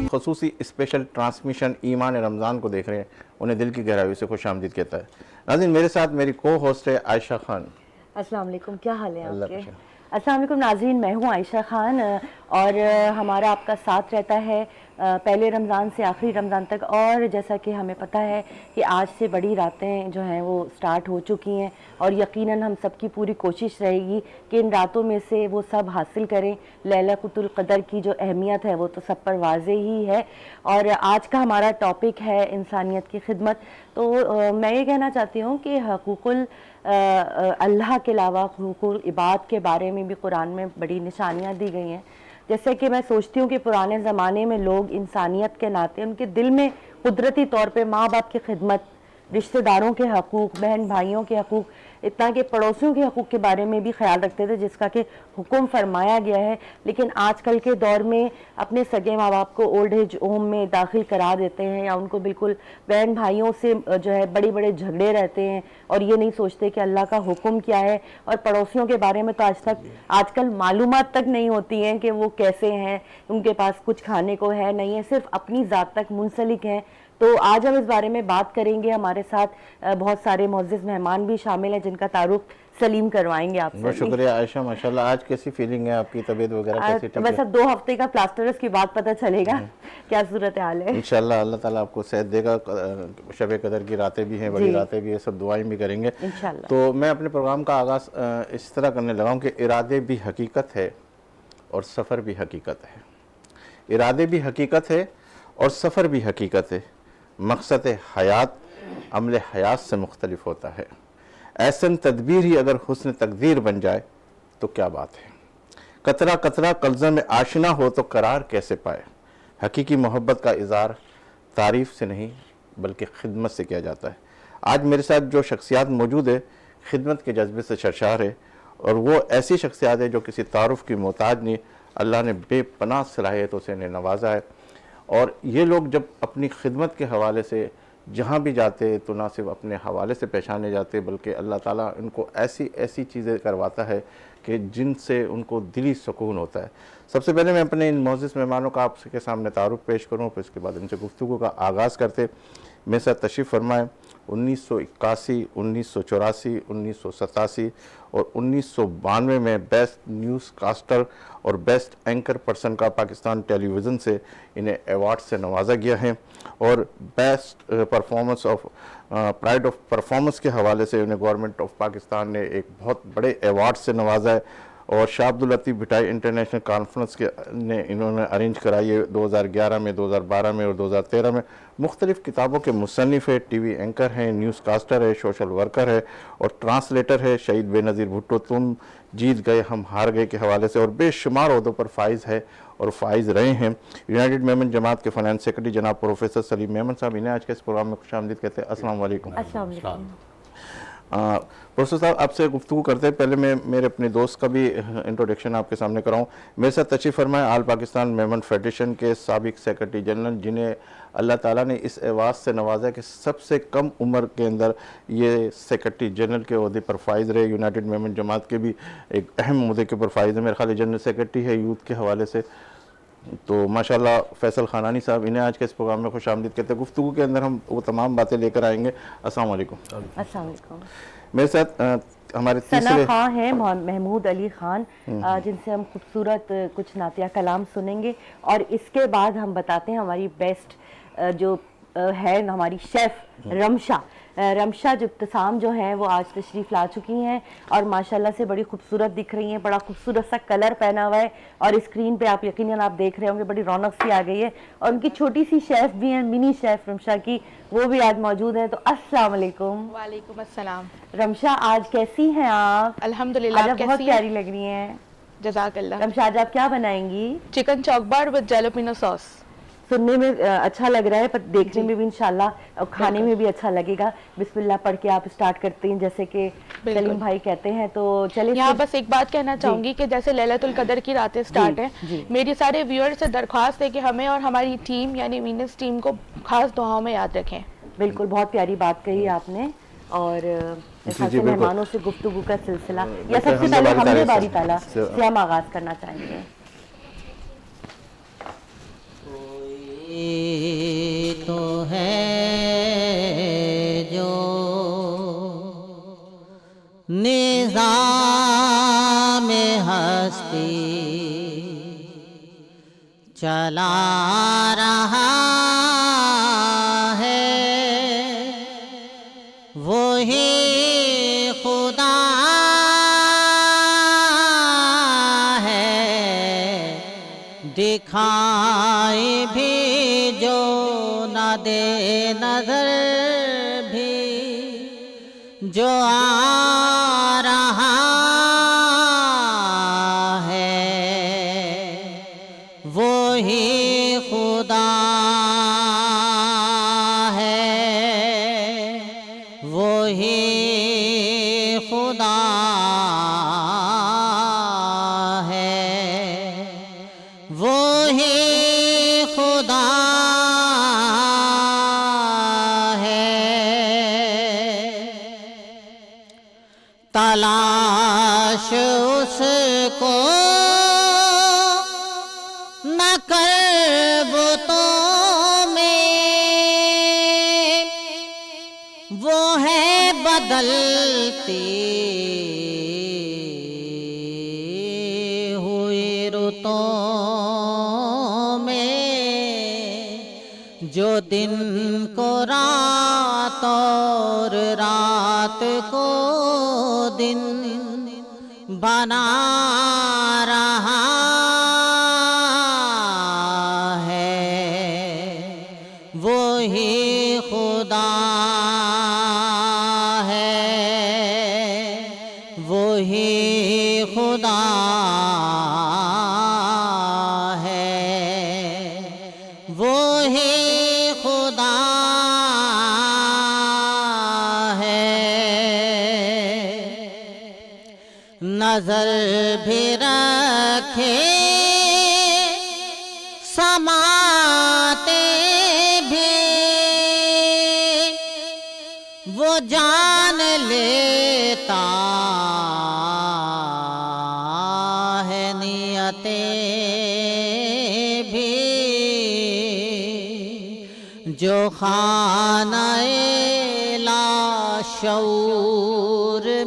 खसूसी special transmission ईमान रमज़ान को देख रहे हैं उन्हें दिल की गहराई से खुश आमदीद कहता है। नाज़रीन, मेरे साथ मेरी को होस्ट है आयशा खान। अस्सलाम वालेकुम, क्या हाल है अल्लाह आपके? का शुक्र। अस्सलाम वालेकुम नाज़रीन, मैं हूँ आयशा खान और हमारा आपका साथ रहता है पहले रमज़ान से आखिरी रमज़ान तक। और जैसा कि हमें पता है कि आज से बड़ी रातें जो हैं वो स्टार्ट हो चुकी हैं और यकीनन हम सब की पूरी कोशिश रहेगी कि इन रातों में से वो सब हासिल करें। लैलतुल क़द्र की जो अहमियत है वो तो सब पर वाज़े ही है। और आज का हमारा टॉपिक है इंसानियत की खिदमत। तो मैं ये कहना चाहती हूँ कि हकूक़ुल अल्लाह के अलावा हुकूक़ुल इबाद के बारे में भी कुरान में बड़ी निशानियाँ दी गई हैं। जैसे कि मैं सोचती हूँ कि पुराने ज़माने में लोग इंसानियत के नाते उनके दिल में कुदरती तौर पे माँ बाप की खिदमत, रिश्तेदारों के हकूक़, बहन भाइयों के हकूक़, इतना कि पड़ोसियों के हकूक़ के बारे में भी ख्याल रखते थे जिसका कि हुक्म फरमाया गया है। लेकिन आजकल के दौर में अपने सगे माँ बाप को ओल्ड एज होम में दाखिल करा देते हैं या उनको बिल्कुल बहन भाइयों से जो है बड़े बड़े झगड़े रहते हैं और ये नहीं सोचते कि अल्लाह का हुक्म क्या है। और पड़ोसियों के बारे में तो आजकल मालूमात तक नहीं होती हैं कि वो कैसे हैं, उनके पास कुछ खाने को है नहीं है, सिर्फ अपनी ज़ात तक मुंसलिक हैं। तो आज हम इस बारे में बात करेंगे। हमारे साथ बहुत सारे मोअज़्ज़िज़ मेहमान भी शामिल हैं जिनका तारुफ सलीम करवाएंगे आपसे। बहुत शुक्रिया आयशा, माशाल्लाह। आज कैसी फीलिंग है आपकी, तबीयत वगैरह कैसी ठीक है? बस अब 2 हफ्ते का प्लास्टर्स की बात पता चलेगा क्या सूरत हाल है। इंशाल्लाह अल्लाह ताला आपको सेहत देगा। शब कदर की रातें भी हैं, बड़ी रातें भी हैं, सब दुआएं भी करेंगे इंशाल्लाह। तो मैं अपने प्रोग्राम का आगाज़ इस तरह करने लगा हूँ कि इरादे भी हकीकत है और सफ़र भी हकीकत है। इरादे भी हकीकत है और सफ़र भी हकीकत है। मकसद हयात अमल हयात से मुख्तलिफ होता है। ऐसन तदबीर ही अगर हुस्न तकदीर बन जाए तो क्या बात है। कतरा कतरा कल्ज़म में आशना हो तो करार कैसे पाए। हकीकी मोहब्बत का इज़हार तारीफ़ से नहीं बल्कि खिदमत से किया जाता है। आज मेरे साथ जो शख्सियात मौजूद है खिदमत के जज्बे से सरशार है और वो ऐसी शख्सियात है जो किसी तारुफ़ की मोहताज नहीं। अल्लाह ने बेपनाह सलाहियतों से इन्हें नवाजा है और ये लोग जब अपनी खिदमत के हवाले से जहाँ भी जाते तो ना सिर्फ अपने हवाले से पहचाने जाते बल्कि अल्लाह ताला इनको ऐसी ऐसी चीज़ें करवाता है कि जिनसे उनको दिली सुकून होता है। सबसे पहले मैं अपने इन मोअज़्ज़िज़ मेहमानों का आपके सामने तारुफ़ पेश करूँ, फिर इसके बाद इनसे गुफ्तगू का आगाज़ करते। मेरे साथ तशरीफ़ फरमाएँ 1981, 1984, 1987 और 1992 में बेस्ट न्यूज़ कास्टर और बेस्ट एंकर पर्सन का पाकिस्तान टेलीविज़न से इन्हें अवार्ड से नवाजा गया है और best performance of pride of performance के हवाले से इन्हें गवर्नमेंट ऑफ पाकिस्तान ने एक बहुत बड़े अवार्ड से नवाजा है। और शाह अब्दुल लतीफ़ भिटाई इंटरनेशनल कॉन्फ्रेंस के ने इन्होंने अरेंज कराई है 2011 में, 2012 में और 2013 में। मुख्तलिफ़ किताबों के मुसन्निफ़ है, टीवी एंकर हैं, न्यूज़ कास्टर है, सोशल वर्कर है और ट्रांसलेटर है। शहीद बेनज़ीर भुट्टो तुम जीत गए हम हार गए के हवाले से और बेशुमार ओहदों पर फाइज़ है और फाइज़ रहे हैं। यूनाइटेड मेमन जमात के फाइनेंस सेक्रेटरी जनाब प्रोफेसर सलीम मेमन साहब, इन्हें आज के इस प्रोग्राम में खुशामदीद कहते हैं। अस्सलाम वालेकुम। प्रोफेसर साहब, आपसे गुफ्तगू करते हैं पहले मैं मेरे अपने दोस्त का भी इंट्रोडक्शन आपके सामने कराऊं। मेरे साथ तशरीफ़ फरमाए आल पाकिस्तान मेमन फेडरेशन के साबिक सेक्रेटरी जनरल जिन्हें अल्लाह ताला ने इस एवाज़ से नवाजा कि सबसे कम उम्र के अंदर ये सेक्रेटरी जनरल के ओहदे पर फाइज़ रहे। यूनाइटेड मेमन जमात के भी एक अहम मुद्दे के ऊपर फाइज़ है, मेरे ख्याल जनरल सेक्रेटरी है यूथ के हवाले से। तो माशाल्लाह फैसल खानानी साहब, इन्हें आज के इस प्रोग्राम में खुशामदीद कहते हैं। गुफ्तगू के अंदर हम वो तमाम बातें लेकर आएंगे। अस्सलाम वालेकुम। अस्सलाम वालेकुम। मेरे साथ हमारे सना खां हैं, महमूद अली खान, जिनसे हम खूबसूरत कुछ नातिया कलाम सुनेंगे और इसके बाद हम बताते हैं हमारी बेस्ट जो है हमारी शेफ़ रमशा जो इब्तिसाम जो हैं वो आज तशरीफ़ ला चुकी हैं और माशाल्लाह से बड़ी खूबसूरत दिख रही हैं। बड़ा खूबसूरत सा कलर पहना हुआ है और स्क्रीन पे आप यकीनन आप देख रहे होंगे बड़ी रौनक सी आ गई है। और उनकी छोटी सी शेफ़ भी हैं, मिनी शेफ़ रमशा की, वो भी आज मौजूद हैं। तो अस्सलाम वालेकुम। वालेकुम अस्सलाम। रमशा, आज कैसी हैं आप? अल्हम्दुलिल्लाह। आप बहुत प्यारी लग रही हैं। जज़ाकल्लाह। रमशा, आज आप क्या बनाएंगी? Chicken choc bar with jalapeno sauce. सुनने में अच्छा लग रहा है पर देखने में भी इंशाल्लाह और खाने में भी अच्छा लगेगा। बिस्मिल्लाह पढ़ के आप स्टार्ट करते हैं जैसे कि सलीम भाई कहते हैं। तो चलिए, यहाँ बस एक बात कहना चाहूंगी कि जैसे लैलतुल कदर की रातें स्टार्ट हैं, मेरी सारे व्यूअर्स से दरख्वास्त है कि हमें और हमारी टीम यानी वीनस टीम को खास दुआओं में याद रखें। बिल्कुल, बहुत प्यारी बात कही आपने। और मेहमानों से गुफ्तगू का सिलसिला या सबसे पहले हमने बारी ताला से हम आगाज करना चाहेंगे। तो है जो निज़ाम हस्ती चला रहा है, वही खुदा है, दिखाई भी जो न दे नजर भी जो आ रहा है, वही खुदा है, वही खुदा है, वही खुदा है। तलाश उसको न कर बुतों में, वो है बदलती हुई रुतों में, जो दिन को रात और रात को दिन बना रहा है, वही खुदा है, वही खुदा है, वही खुदा है। नजर भी रखे समाते भी, वो जान लेता है नियतें भी, जो खाने लाशऊर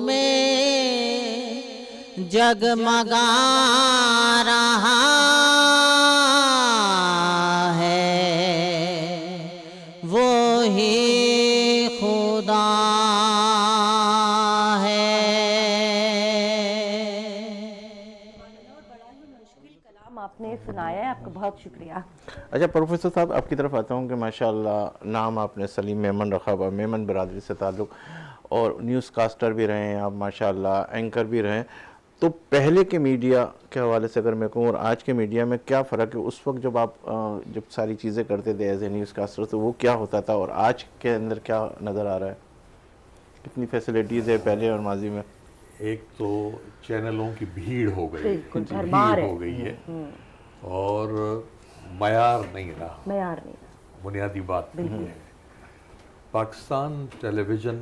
में जगमगा रहा है, वो ही खुदा है। कलाम आपने सुनाया है, आपका बहुत शुक्रिया। अच्छा प्रोफेसर साहब, आपकी तरफ आता हूँ कि माशाल्लाह नाम आपने सलीम मेमन रखा हुआ, मेमन बिरादरी से ताल्लुक़, और न्यूज़ कास्टर भी रहे हैं आप माशाल्लाह, एंकर भी रहे हैं। तो पहले के मीडिया के हवाले से अगर मैं कहूँ और आज के मीडिया में क्या फ़र्क है? उस वक्त जब आप जब सारी चीज़ें करते थे एज ए न्यूज़ कास्टर, तो वो क्या होता था और आज के अंदर क्या नज़र आ रहा है? कितनी फैसिलिटीज़ है पहले और माजी में? एक तो चैनलों की भीड़ हो गई, बिल्कुल, भरमार भीड़ है। हो गई है, और मयार नहीं रहा, मयार नहीं। बुनियादी बात नहीं है। पाकिस्तान टेलीविज़न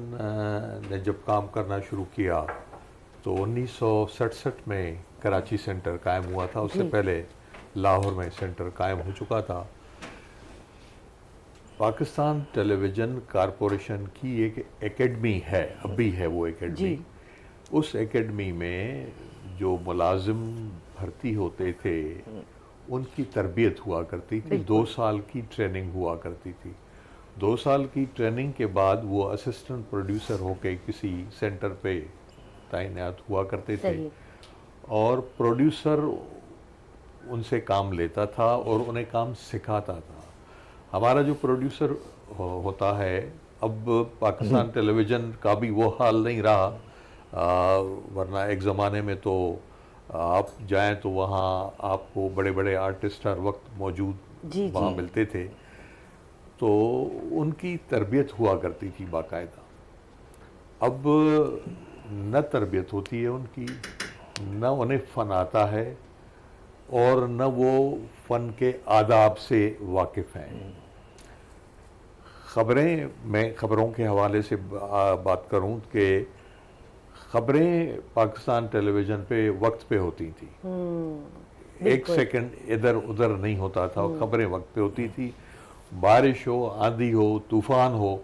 ने जब काम करना शुरू किया तो 1967 में कराची सेंटर कायम हुआ था, उससे पहले लाहौर में सेंटर कायम हो चुका था। पाकिस्तान टेलीविज़न कॉरपोरेशन की एक एकेडमी है, अभी है वो एकेडमी। उस एकेडमी में जो मुलाजिम भर्ती होते थे उनकी तरबियत हुआ करती थी, 2 साल की ट्रेनिंग हुआ करती थी। 2 साल की ट्रेनिंग के बाद वो असिस्टेंट प्रोड्यूसर होके किसी सेंटर पे तैनात हुआ करते थे, और प्रोड्यूसर उनसे काम लेता था और उन्हें काम सिखाता था। हमारा जो प्रोड्यूसर होता है, अब पाकिस्तान टेलीविज़न का भी वो हाल नहीं रहा, वरना एक ज़माने में तो आप जाएं तो वहाँ आपको बड़े बड़े आर्टिस्ट हर वक्त मौजूद वहाँ मिलते थे, तो उनकी तरबियत हुआ करती थी बाकायदा। अब न तरबियत होती है उनकी, न उन्हें फ़न आता है, और न वो फ़न के आदाब से वाकिफ़ हैं। ख़बरें, मैं ख़बरों के हवाले से बात करूं कि ख़बरें पाकिस्तान टेलीविज़न पे वक्त पे होती थी, एक सेकंड इधर उधर नहीं होता था, ख़बरें वक्त पे होती थी। बारिश हो, आंधी हो, तूफान हो,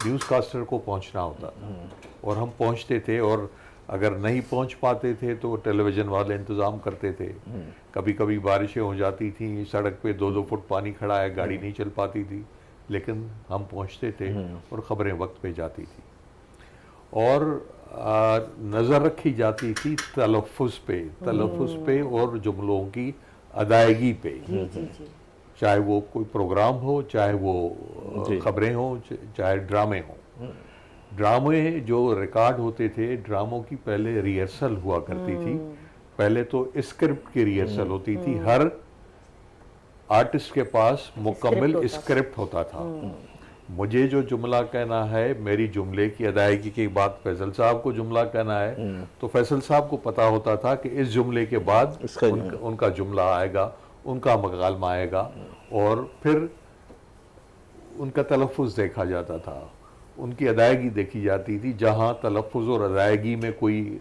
न्यूज़कास्टर को पहुंचना होता था और हम पहुंचते थे। और अगर नहीं पहुंच पाते थे तो टेलीविज़न वाले इंतज़ाम करते थे। कभी कभी बारिशें हो जाती थी, सड़क पे 2-2 फुट पानी खड़ा है, गाड़ी नहीं चल पाती थी, लेकिन हम पहुंचते थे और ख़बरें वक्त पे जाती थी। और नज़र रखी जाती थी तलफ़्फ़ुज़ पे और जुमलों की अदायगी पे, चाहे वो कोई प्रोग्राम हो, चाहे वो खबरें हो, चाहे ड्रामे हों। ड्रामे जो रिकॉर्ड होते थे, ड्रामों की पहले रिहर्सल हुआ करती थी। पहले तो स्क्रिप्ट की रिहर्सल होती थी, हर आर्टिस्ट के पास मुकम्मल स्क्रिप्ट होता था। मुझे जो जुमला कहना है, मेरी जुमले की अदायगी के बाद फैसल साहब को जुमला कहना है, तो फैसल साहब को पता होता था कि इस जुमले के बाद उनका जुमला आएगा, उनका मकालमा आएगा, और फिर उनका तलफ़्फ़ुज़ देखा जाता था, उनकी अदायगी देखी जाती थी। जहाँ तलफ़्फ़ुज़ और अदायगी में कोई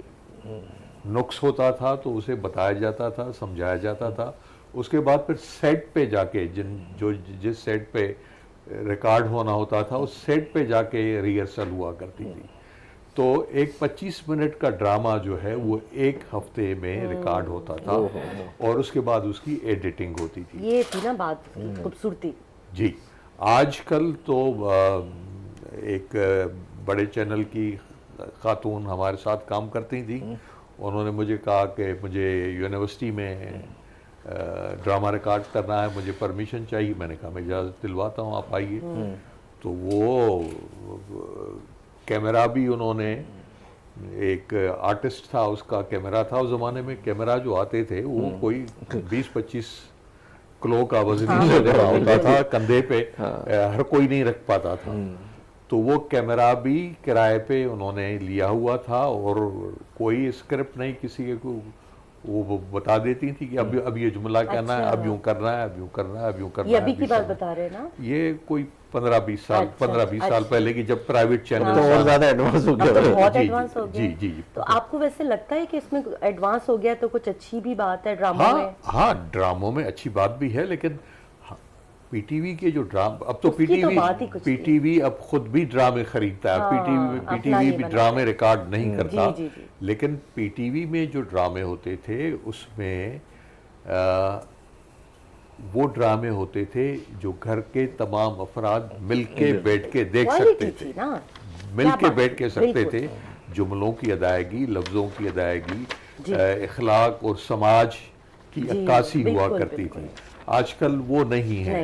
नुक्स होता था तो उसे बताया जाता था, समझाया जाता था। उसके बाद फिर सेट पे जाके जिस सेट पे रिकॉर्ड होना होता था, उस सेट पे जाके रिहर्सल हुआ करती थी। तो एक 25 मिनट का ड्रामा जो है वो एक हफ्ते में रिकॉर्ड होता था और उसके बाद उसकी एडिटिंग होती थी। ये थी ना बात, खूबसूरती। जी, आजकल तो एक बड़े चैनल की खातून हमारे साथ काम करती थी, उन्होंने मुझे कहा कि मुझे यूनिवर्सिटी में ड्रामा रिकॉर्ड करना है, मुझे परमिशन चाहिए। मैंने कहा मैं इजाज़त दिलवाता हूँ, आप आइए। तो वो कैमरा भी उन्होंने, एक आर्टिस्ट था, उसका कैमरा था। उस ज़माने में कैमरा जो आते थे वो कोई 20-25 किलो का वजनी होता था, कंधे पे हर कोई नहीं रख पाता था। तो वो कैमरा भी किराए पे उन्होंने लिया हुआ था और कोई स्क्रिप्ट नहीं, किसी को वो बता देती थी कि अब ये जुमला कहना है, अब यूं करना है, अब यूं करना है, अब यूं करना है। ये अभी की बात बता रहे हैं ना? ये कोई 15-20 साल 15-20 साल पहले की, जब प्राइवेट चैनल तो और ज्यादा एडवांस हो गया। बहुत एडवांस हो गया। जी। तो आपको वैसे लगता है कि इसमें एडवांस हो गया तो कुछ अच्छी भी बात है ड्रामों में? हाँ, ड्रामों में अच्छी बात भी है, लेकिन पीटीवी के जो अब तो पीटीवी अब खुद भी ड्रामे खरीदता है। पीटीवी भी ड्रामे रिकॉर्ड नहीं करता। लेकिन पीटीवी में जो ड्रामे होते थे उसमें वो ड्रामे होते थे जो घर के तमाम अफराद मिलके बैठ के देख सकते थे, मिलके बैठ के सकते थे। जुमलों की अदायगी, लफ्ज़ों की अदायगी, इखलाक और समाज की अक्कासी हुआ करती थी। आजकल वो नहीं है।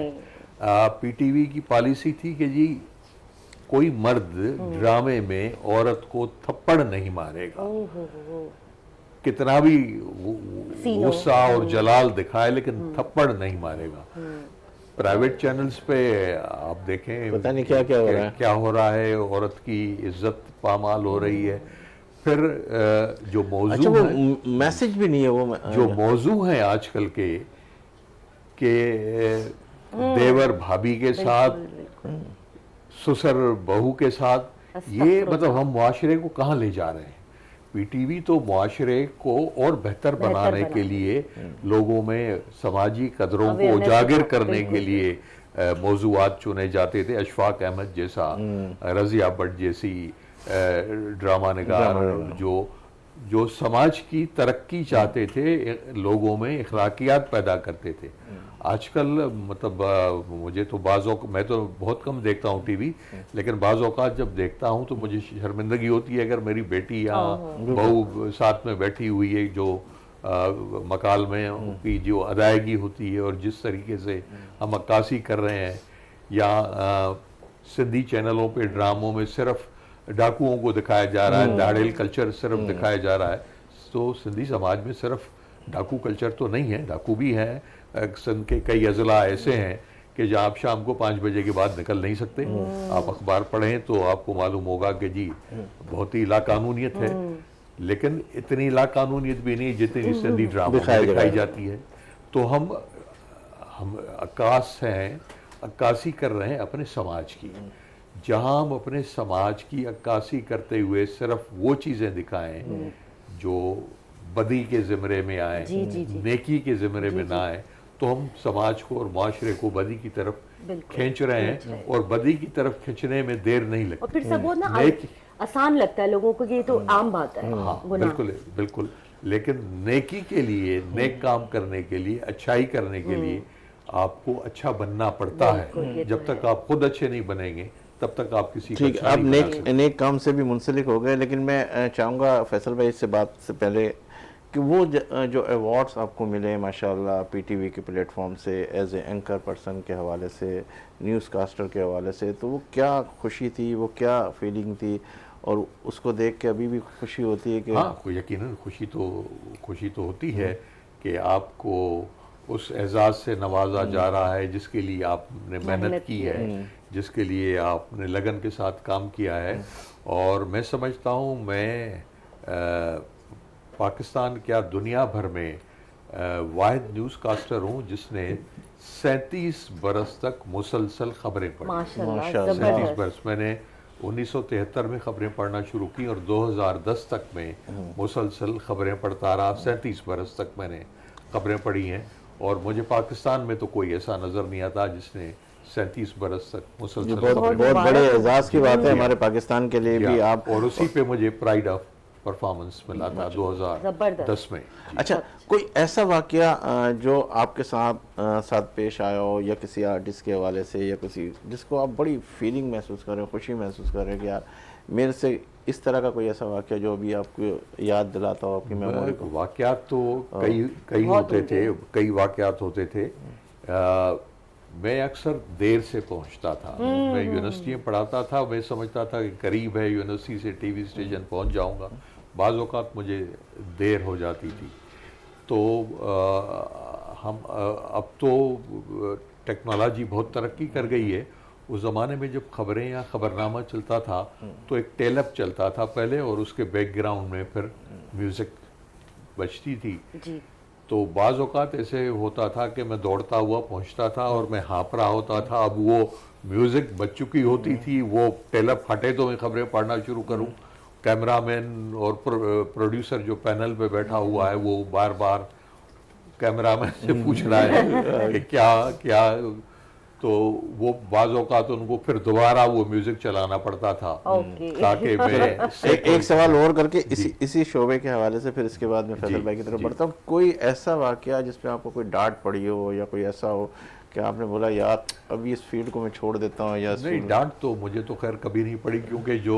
पीटीवी की पॉलिसी थी कि जी कोई मर्द ड्रामे में औरत को थप्पड़ नहीं मारेगा, कितना भी गुस्सा और जलाल दिखाए, लेकिन थप्पड़ नहीं मारेगा। प्राइवेट चैनल्स पे आप देखें, पता नहीं क्या हो रहा है, औरत की इज्जत पामाल हो रही है। फिर जो मौजू अच्छा, वो मैसेज भी नहीं है, वो जो मौजू है आजकल के देवर भाभी के साथ, ससुर बहू के साथ, ये मतलब हम मुआशरे को कहाँ ले जा रहे हैं। पीटीवी तो मुआशरे को और बेहतर बनाने के लिए, लोगों में समाजी कदरों को उजागर करने के लिए मौजूआत चुने जाते थे। अशफाक अहमद जैसा, रज़िया भट्ट जैसी ड्रामा निगार जो समाज की तरक्की चाहते थे, लोगों में इखलाकियात पैदा करते थे। आजकल मतलब मुझे तो मैं तो बहुत कम देखता हूँ टीवी, लेकिन बाज़ औक़ात जब देखता हूँ तो मुझे शर्मिंदगी होती है अगर मेरी बेटी या बहू साथ में बैठी हुई है, जो मकाल में की जो अदायगी होती है और जिस तरीके से हम अक्कासी कर रहे हैं, या सिंधी चैनलों पे ड्रामों में सिर्फ डाकुओं को दिखाया जा रहा है, दाड़ेल कल्चर सिर्फ दिखाया जा रहा है। तो सिंधी समाज में सिर्फ डाकू कल्चर तो नहीं है, डाकू भी हैं। सिंध के कई अजला ऐसे हैं कि जहाँ आप शाम को 5 बजे के बाद निकल नहीं सकते। आप अखबार पढ़ें तो आपको मालूम होगा कि जी बहुत ही लाकानूनियत है, लेकिन इतनी लाकानूनियत भी नहीं जितनी सिंधी ड्रामा दिखाई जाती है। तो हम अक्कास हैं, अक्कासी कर रहे हैं अपने समाज की। जहाँ हम अपने समाज की अक्कासी करते हुए सिर्फ वो चीज़ें दिखाएं जो बदी के ज़िमरे में आए, नेकी के ज़िमरे में ना आए, तो हम समाज को और माशरे को बदी की तरफ बिल्कुल, खींच रहे हैं, और बदी की तरफ खींचने में देर नहीं लगती। और फिर सब वो ना नेक- आसान लगता है लोगों को कि ये तो आम बात है हाँ गुनाह। बिल्कुल बिल्कुल, लेकिन नेकी के लिए, नेक काम करने के लिए, अच्छाई करने के लिए आपको अच्छा बनना पड़ता बिल्कुल, ये है। तो जब तक आप खुद अच्छे नहीं बनेंगे तब तक आप किसी को ठीक, अच्छा आप नहीं बना सकते। नेक काम से भी मुंसलिक हो गए, लेकिन मैं चाहूँगा फैसल भाई से बात से पहले कि वो जो अवार्ड्स आपको मिले माशाल्लाह पीटीवी के प्लेटफॉर्म से एज ए एंकर पर्सन के हवाले से, न्यूज़ कास्टर के हवाले से, तो वो क्या खुशी थी, वो क्या फीलिंग थी, और उसको देख के अभी भी खुशी होती है कि हाँ, यकीनन खुशी तो होती है कि आपको उस एजाज़ से नवाजा जा रहा है जिसके लिए आपने मेहनत की है, जिसके लिए आपने लगन के साथ काम किया है। और मैं समझता हूँ, मैं पाकिस्तान क्या दुनिया भर में वाहिद न्यूज़ कास्टर हूँ जिसने 37 बरस तक मुसलसल खबरें पढ़ी। माशाल्लाह, माशाल्लाह। 37 जबरदस्त। बरस। मैंने 1973 में खबरें पढ़ना शुरू की और 2010 तक में मुसलसल खबरें पढ़ता रहा। 37 बरस तक मैंने खबरें पढ़ी हैं, और मुझे पाकिस्तान में तो कोई ऐसा नज़र नहीं आता जिसने 37 बरस तक ये मुसलसल बहुत खबरें बहुत बड़े एजाज़ की बात है जी। हमारे पाकिस्तान के लिए भी। किया। आप और उसी पे मुझे प्राइड ऑफ परफॉर्मेंस मिला था जबरदस्त। 2010 में। अच्छा, कोई ऐसा वाकया जो आपके साथ पेश आया हो, या किसी आर्टिस्ट के हवाले से, या किसी जिसको आप बड़ी फीलिंग महसूस कर रहे हो, खुशी महसूस कर रहे हो कि यार मेरे से इस तरह का कोई ऐसा वाकया जो अभी आपको याद दिलाता हो आपकी मेमोरी को? वाकयात तो कई होते थे, कई वाकयात होते थे। मैं अक्सर देर से पहुंचता था। मैं यूनिवर्सिटी में पढ़ाता था, मैं समझता था कि करीब है, यूनिवर्सिटी से टीवी स्टेशन पहुंच जाऊंगा। बाज़ औक़ात मुझे देर हो जाती थी। तो अब तो टेक्नोलॉजी बहुत तरक्की कर गई है। उस ज़माने में जब खबरें या खबरनामा चलता था तो एक टेलअप चलता था पहले, और उसके बैकग्राउंड में फिर म्यूज़िक बजती थी। जी। तो बाज़ औक़ात ऐसे होता था कि मैं दौड़ता हुआ पहुंचता था और मैं हाँफ रहा होता था। अब वो म्यूज़िक बज चुकी होती थी, वो टेलअप हटे तो मैं खबरें पढ़ना शुरू करूं। कैमरामैन और प्रोड्यूसर जो पैनल पे बैठा हुआ है वो बार बार कैमरामैन से पूछ रहा है कि क्या, तो वो बाज़ औक़ात उनको फिर दोबारा वो म्यूज़िक चलाना पड़ता था ताकि मैं एक सवाल और करके इसी शोबे के हवाले से फिर इसके बाद मैं फैसल भाई की तरफ बढ़ता हूँ। कोई ऐसा वाकया जिसमें आपको कोई डांट पड़ी हो, या कोई ऐसा हो कि आपने बोला यार अभी इस फील्ड को मैं छोड़ देता हूँ? या नहीं, डांट तो मुझे तो खैर कभी नहीं पड़ी, क्योंकि जो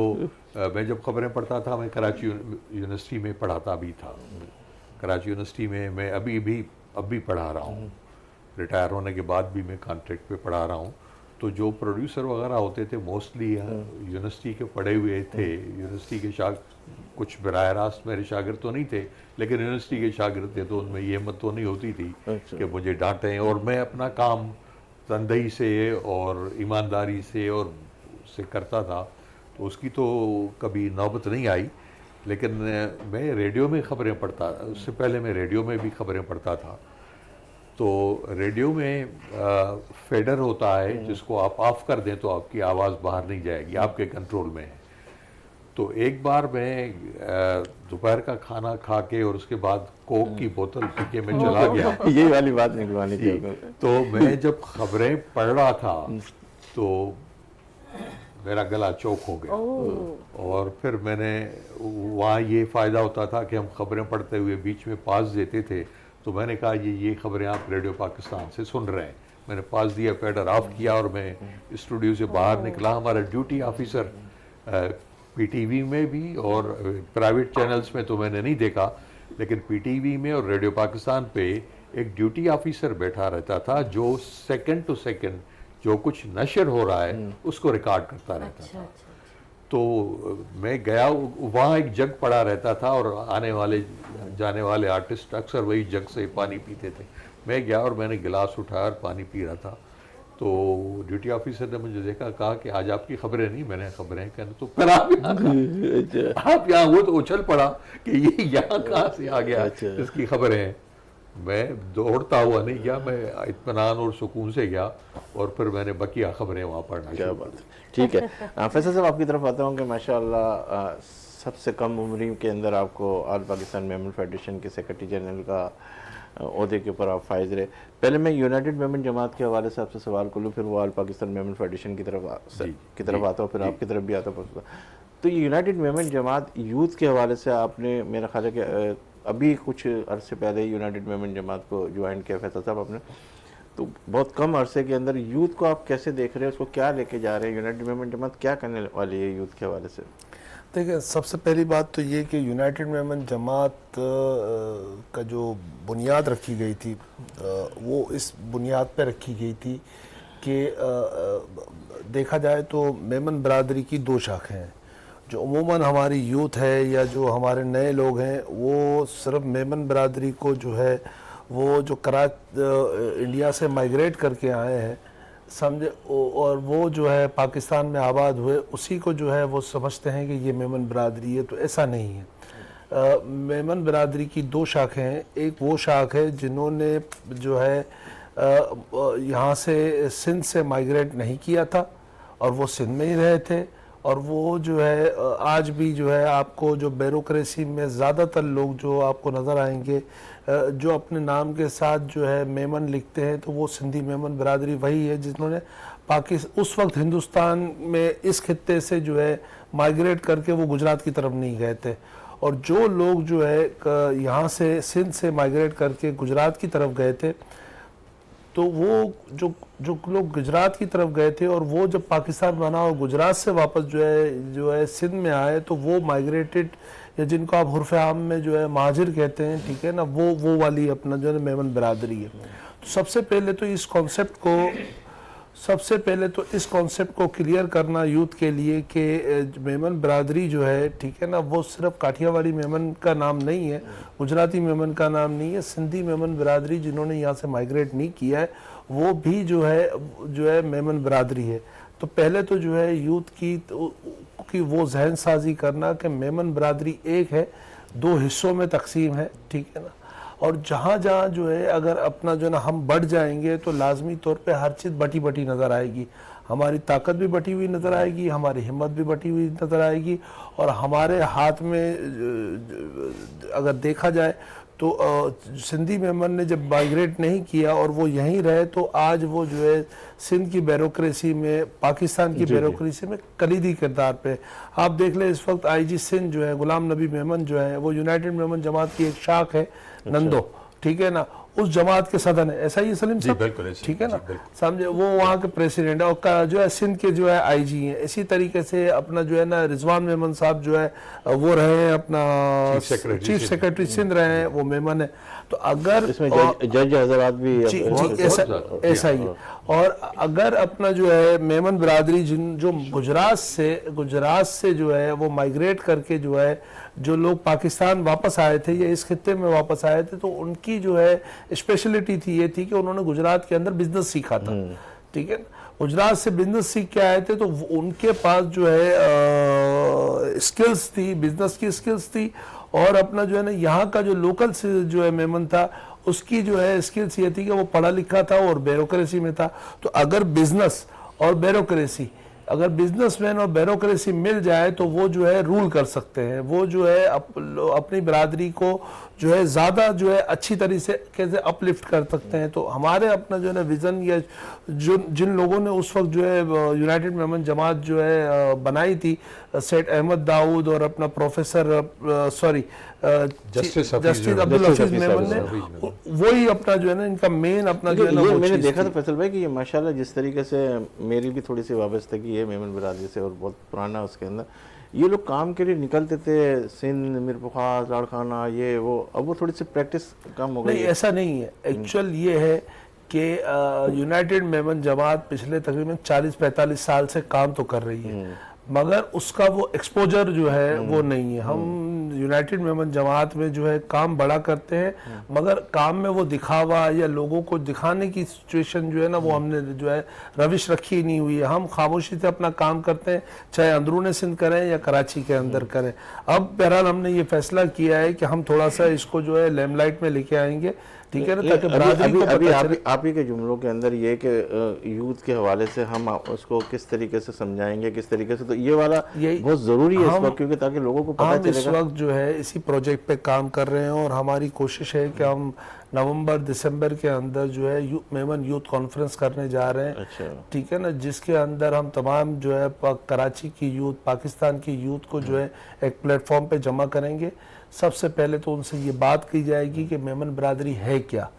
मैं जब खबरें पढ़ता था, मैं कराची यूनिवर्सिटी में पढ़ाता भी था। कराची यूनिवर्सिटी में मैं अब भी पढ़ा रहा हूँ। रिटायर होने के बाद भी मैं कॉन्ट्रैक्ट पे पढ़ा रहा हूँ। तो जो प्रोड्यूसर वगैरह होते थे मोस्टली यूनिवर्सिटी के पढ़े हुए थे। यूनिवर्सिटी के कुछ बराह रास्त मेरे शागिर्द तो नहीं थे, लेकिन यूनिवर्सिटी के शागिर्द थे, तो उनमें ये हिम्मत तो नहीं होती थी कि मुझे डांटें। और मैं अपना काम तनदेही से और ईमानदारी से और से करता था, तो उसकी तो कभी नौबत नहीं आई। लेकिन मैं रेडियो में खबरें पढ़ता, उससे पहले मैं रेडियो में भी खबरें पढ़ता था। तो रेडियो में फेडर होता है जिसको आप ऑफ कर दें तो आपकी आवाज़ बाहर नहीं जाएगी, आपके कंट्रोल में है। तो एक बार मैं दोपहर का खाना खा के और उसके बाद कोक की बोतल पी के मैं चला गया। यही वाली बात निकलवानी थी। तो मैं जब खबरें पढ़ रहा था तो मेरा गला चौक हो गया। और फिर मैंने वहाँ ये फ़ायदा होता था कि हम खबरें पढ़ते हुए बीच में पास देते थे, तो मैंने कहा ये खबरें आप रेडियो पाकिस्तान से सुन रहे हैं। मैंने पास दिया, फेडर ऑफ किया और मैं स्टूडियो से बाहर निकला। हमारा ड्यूटी ऑफिसर पीटीवी में भी और प्राइवेट चैनल्स में तो मैंने नहीं देखा, लेकिन पीटीवी में और रेडियो पाकिस्तान पे एक ड्यूटी ऑफिसर बैठा रहता था जो सेकंड टू सेकंड जो कुछ नशर हो रहा है उसको रिकॉर्ड करता रहता था। तो मैं गया, वहाँ एक जग पड़ा रहता था और आने वाले जाने वाले आर्टिस्ट अक्सर वही जग से पानी पीते थे। मैं गया और मैंने गिलास उठाया और पानी पी रहा था। तो ड्यूटी ऑफिसर ने मुझे देखा, कहा कि आज आपकी खबरें नहीं। मैंने खबरें कहना, तो फिर आप यहाँ वो तो उछल पड़ा कि ये यहाँ कहाँ से आ गया इसकी खबरें हैं। मैं दौड़ता हुआ नहीं गया, मैं इत्मीनान और सुकून से गया और फिर मैंने बकिया खबरें वहाँ पढ़ना। क्या बात है, ठीक है। फैसल साहब आपकी तरफ आता हूँ कि माशाअल्लाह सबसे कम उम्र के अंदर आपको ऑल पाकिस्तान मेमन फेडरेशन के सेक्रेटरी जनरल का ओहदे के ऊपर आप फाइज रहे। पहले मैं यूनाइटेड मेमन जमात के हवाले से आपसे सवाल कर लूँ, फिर वो ऑल पाकिस्तान मेमन फेडरेशन की तरफ आता हूँ, फिर आपकी तरफ भी आता हूँ। तो यूनाइटेड मेमन जमात यूथ के हवाले से आपने, मेरा ख्याल है कि अभी कुछ अरसे पहले यूनाइटेड मेमन जमात को ज्वाइन किया फैसल साहब आपने, तो बहुत कम अरसे के अंदर यूथ को आप कैसे देख रहे हैं, उसको क्या लेके जा रहे हैं, यूनाइटेड मेमन जमात क्या करने वाली है यूथ के हवाले से? देखिए, सबसे पहली बात तो ये कि यूनाइटेड मेमन जमात का जो बुनियाद रखी गई थी वो इस बुनियाद पे रखी गई थी कि देखा जाए तो मेमन बरादरी की दो शाखें हैं। जो अमूमन हमारी यूथ है या जो हमारे नए लोग हैं वो सिर्फ मेमन बरादरी को जो है वो जो इंडिया से माइग्रेट करके आए हैं समझे, और वो जो है पाकिस्तान में आबाद हुए उसी को जो है वो समझते हैं कि ये मेमन बरादरी है। तो ऐसा नहीं है। मेमन बरादरी की दो शाखें हैं। एक वो शाख है जिन्होंने जो है यहाँ से सिंध से माइग्रेट नहीं किया था और वो सिंध में ही रहे थे, और वो जो है आज भी जो है आपको जो ब्यूरोक्रेसी में ज़्यादातर लोग जो आपको नज़र आएंगे जो अपने नाम के साथ जो है मेमन लिखते हैं, तो वो सिंधी मेमन बरादरी वही है जिन्होंने उस वक्त हिंदुस्तान में इस खित्ते से जो है माइग्रेट करके वो गुजरात की तरफ नहीं गए थे। और जो लोग जो है यहाँ से सिंध से माइग्रेट करके गुजरात की तरफ गए थे, तो वो जो लोग गुजरात की तरफ गए थे और वो जब पाकिस्तान बना और गुजरात से वापस जो है सिंध में आए, तो वो माइग्रेटेड या जिनको आप हुर्फ आम में जो है महाजिर कहते हैं, ठीक है ना, वो वाली अपना जो है मेमन बरादरी है। तो सबसे पहले तो इस कॉन्सेप्ट को क्लियर करना यूथ के लिए कि मेमन बरादरी जो है, ठीक है ना, वो सिर्फ काठियावाड़ी मेमन का नाम नहीं है, गुजराती मेमन का नाम नहीं है। सिंधी मेमन बरादरी जिन्होंने यहाँ से माइग्रेट नहीं किया है वो भी जो है मेमन बरादरी है। तो पहले तो जो है यूथ की वो जहन साजी करना कि मेमन बरादरी एक है, दो हिस्सों में तकसीम है, ठीक है ना, और जहाँ जहाँ जो है अगर अपना जो ना हम बढ़ जाएंगे तो लाजमी तौर पे हर चीज़ बटी बटी नज़र आएगी। हमारी ताकत भी बटी हुई नज़र आएगी, हमारी हिम्मत भी बटी हुई नज़र आएगी, और हमारे हाथ में अगर देखा जाए तो सिंधी मेमन ने जब माइग्रेट नहीं किया और वो यहीं रहे, तो आज वो जो है सिंध की ब्यूरोक्रेसी में, पाकिस्तान की ब्यूरोक्रेसी में कलीदी किरदार पे। आप देख लें इस वक्त आईजी सिंध जो है गुलाम नबी मेमन जो है वो यूनाइटेड मेमन जमात की एक शाख है, नंदो, ठीक है ना, उस जमात के सदन है। ऐसा ही सलीम साहब, ठीक है ना, समझे, वो वहाँ के प्रेसिडेंट है और जो है सिंध के जो है आईजी हैं। इसी तरीके से अपना जो है ना रिजवान मेमन साहब जो है वो रहे हैं अपना चीफ सेक्रेटरी सिंध रहे हैं, वो मेमन है। तो अगर इसमें जज हजरात भी ऐसा ही, और अगर अपना जो है मेमन बरादरी जो गुजरात से जो है वो माइग्रेट करके जो है जो लोग पाकिस्तान वापस आए थे या इस खित्ते में वापस आए थे, तो उनकी जो है स्पेशलिटी थी ये थी कि उन्होंने गुजरात के अंदर बिजनेस सीखा था, ठीक है। गुजरात से बिजनेस सीख के आए थे, तो उनके पास जो है स्किल्स थी, बिजनेस की स्किल्स थी, और अपना जो है ना यहाँ का जो लोकल से जो है मेमन था उसकी जो है स्किल्स ये थी कि वो पढ़ा लिखा था और ब्यूरोक्रेसी में था। तो अगर बिजनेस और ब्यूरोक्रेसी, अगर बिजनेसमैन और ब्यूरोक्रेसी मिल जाए तो वो जो है रूल कर सकते हैं, वो जो है अपनी बरादरी को जो है ज़्यादा जो है अच्छी तरीके से कैसे अपलिफ्ट कर सकते हैं। तो हमारे अपना जो है ना विज़न या जिन लोगों ने उस वक्त जो है यूनाइटेड मेमन जमात जो है बनाई थी, सेठ अहमद दाऊद और अपना प्रोफेसर जस्टिस अब्दुल हफीज मेमन ने, वही अपना जो है ना इनका मेन अपना जो है ना मैंने देखा था फैसल भाई कि ये माशाल्लाह जिस तरीके से मेरी भी थोड़ी सी वाबस्तगी है मेमन बरादरी से और बहुत पुराना उसके अंदर, ये लोग काम के लिए निकलते थे सिंध, मीरपुखार, लाड़खाना, ये वो, अब वो थोड़ी सी प्रैक्टिस कम हो गई। नहीं, ऐसा नहीं है। एक्चुअल ये है कि यूनाइटेड मेमन जमात पिछले तकरीबन 40-45 साल से काम तो कर रही है, मगर उसका वो एक्सपोजर जो है वो नहीं है। हम यूनाइटेड मेमन जमात में जो है काम बड़ा करते हैं, मगर काम में वो दिखावा या लोगों को दिखाने की सिचुएशन जो है ना वो हमने जो है रविश रखी नहीं हुई है। हम खामोशी से अपना काम करते हैं, चाहे अंदरून सिंध करें या कराची के अंदर करें। अब बहरहाल हमने ये फैसला किया है कि हम थोड़ा सा इसको जो है लेमलाइट में लेके आएंगे, ठीक है ना, ताकि अभी आप ही के जुमलों के अंदर ये कि यूथ के हवाले से हम उसको किस तरीके से समझाएंगे, किस तरीके से, तो ये वाला यही- बहुत ज़रूरी है इस हम- वक्त, क्योंकि ताकि लोगों को पता हम इस चलेगा। वक्त जो है इसी प्रोजेक्ट पे काम कर रहे हैं और हमारी कोशिश है कि हम नवंबर दिसंबर के अंदर जो है मेमन यूथ कॉन्फ्रेंस करने जा रहे हैं। अच्छा। ठीक है ना, जिसके अंदर हम तमाम जो है कराची की यूथ, पाकिस्तान की यूथ को जो है एक प्लेटफॉर्म पे जमा करेंगे। सबसे पहले तो उनसे ये बात की जाएगी कि मेमन बरादरी है क्या,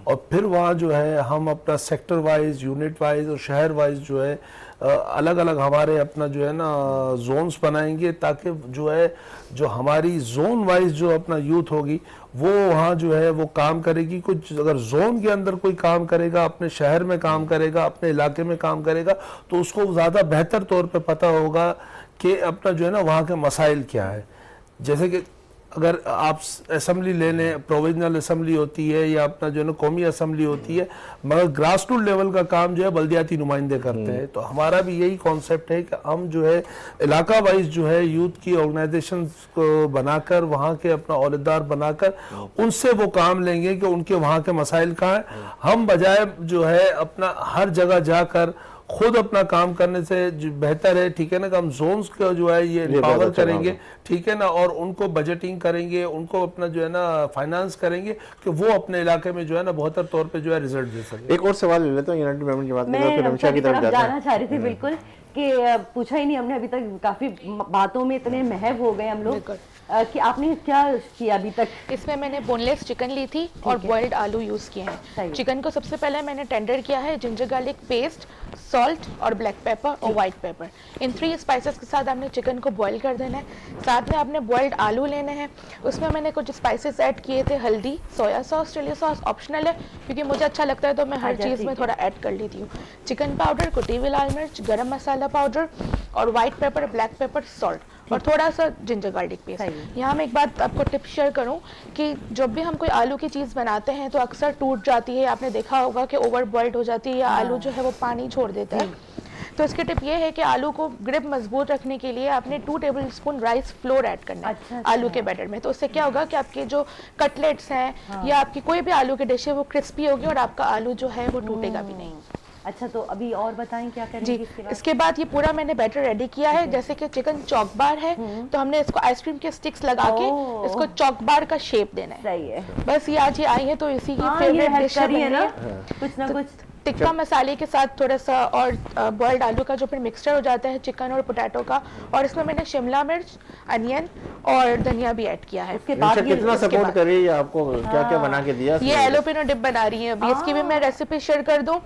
और फिर वहाँ जो है हम अपना सेक्टर वाइज, यूनिट वाइज और शहर वाइज जो है अलग अलग हमारे अपना जो है ना जोन्स बनाएंगे, ताकि जो है जो हमारी जोन वाइज जो अपना यूथ होगी वो वहाँ जो है वो काम करेगी। कुछ अगर जोन के अंदर कोई काम करेगा, अपने शहर में काम करेगा, अपने इलाके में काम करेगा, तो उसको ज़्यादा बेहतर तौर पे पता होगा कि अपना जो है ना वहाँ के मसाइल क्या है। जैसे कि अगर आप असेंबली ले लें, प्रोविजनल असेंबली होती है या अपना जो है ना कौमी असेंबली होती है, मगर ग्रास रूट लेवल का काम जो है बल्दियाती नुमाइंदे करते हैं। तो हमारा भी यही कॉन्सेप्ट है कि हम जो है इलाका वाइज जो है यूथ की ऑर्गेनाइजेशन को बनाकर, वहाँ के अपना औहदेदार बनाकर उनसे वो काम लेंगे कि उनके वहाँ के मसाइल कहाँ हैं। हम बजाय जो है अपना हर जगह जाकर खुद अपना काम करने से बेहतर है, ठीक है ना, कि हम जोन्स को जो है ये एम्पावर करेंगे, ठीक है ना, और उनको बजटिंग करेंगे, उनको अपना जो है ना फाइनेंस करेंगे कि वो अपने इलाके में जो है ना बेहतर तौर पे जो है रिजल्ट दे सके। एक और सवाल ले लेता हूँ यूनाइटेड मेमन जमात की तरफ, फिर मैं रमशा की तरफ जाते जाना हैं। चाह रही थी बिल्कुल कि पूछा ही नहीं हमने अभी तक, काफी बातों में इतने महव हो गए हम लोग कि आपने क्या किया अभी तक। इसमें मैंने बोनलेस चिकन ली थी और बॉइल्ड आलू यूज़ किए हैं। चिकन को सबसे पहले मैंने टेंडर किया है जिंजर गार्लिक पेस्ट, सॉल्ट और ब्लैक पेपर और वाइट पेपर। इन 3 स्पाइसेस के साथ आपने चिकन को बॉईल कर देना है। साथ में आपने बॉइल्ड आलू लेने हैं। उसमें मैंने कुछ स्पाइसेस ऐड किए थे, हल्दी, soya sauce, chilli sauce optional है, क्योंकि मुझे अच्छा लगता है तो मैं हर चीज़ में थोड़ा ऐड कर लेती हूँ। चिकन पाउडर, कुटी हुई लाल मिर्च, गरम मसाला पाउडर और white paper, black pepper, salt और थोड़ा सा जिंजर गार्लिक पेस्ट। यहाँ मैं एक बात आपको टिप शेयर करूँ कि जब भी हम कोई आलू की चीज़ बनाते हैं तो अक्सर टूट जाती है। आपने देखा होगा कि ओवर बॉइल्ड हो जाती है या आलू जो है वो पानी छोड़ देता है। तो इसकी टिप ये है कि आलू को ग्रिप मजबूत रखने के लिए आपने 2 टेबलस्पून राइस फ्लोर ऐड करना है आलू के बैटर में। तो उससे क्या होगा कि आपके जो कटलेट्स हैं या आपकी कोई भी आलू की डिश है वो क्रिस्पी होगी और आपका आलू जो है वो टूटेगा भी नहीं। अच्छा, तो अभी और बताएं क्या करेंगे जी, इसके बाद ये पूरा मैंने बैटर रेडी किया है। जैसे कि चिकन चॉक बार है तो हमने इसको आइसक्रीम के स्टिक्स लगा के इसको चॉक बार का शेप देना है। सही है। बस ये आज ये आई है तो इसी की फेवरेट डिश है ना, कुछ ना कुछ टिक्का मसाले के साथ थोड़ा सा और बॉइल्ड आलू का जो फिर मिक्सचर हो जाता है चिकन और पोटैटो का, और इसमें मैंने शिमला मिर्च, अनियन और धनिया भी ऐड किया है। उसके बाद कितना सपोर्ट कर रही है आपको, क्या क्या बना के दिया? ये एलोपिनो डिप बना रही है अभी। इसकी भी मैं रेसिपी शेयर कर दूं।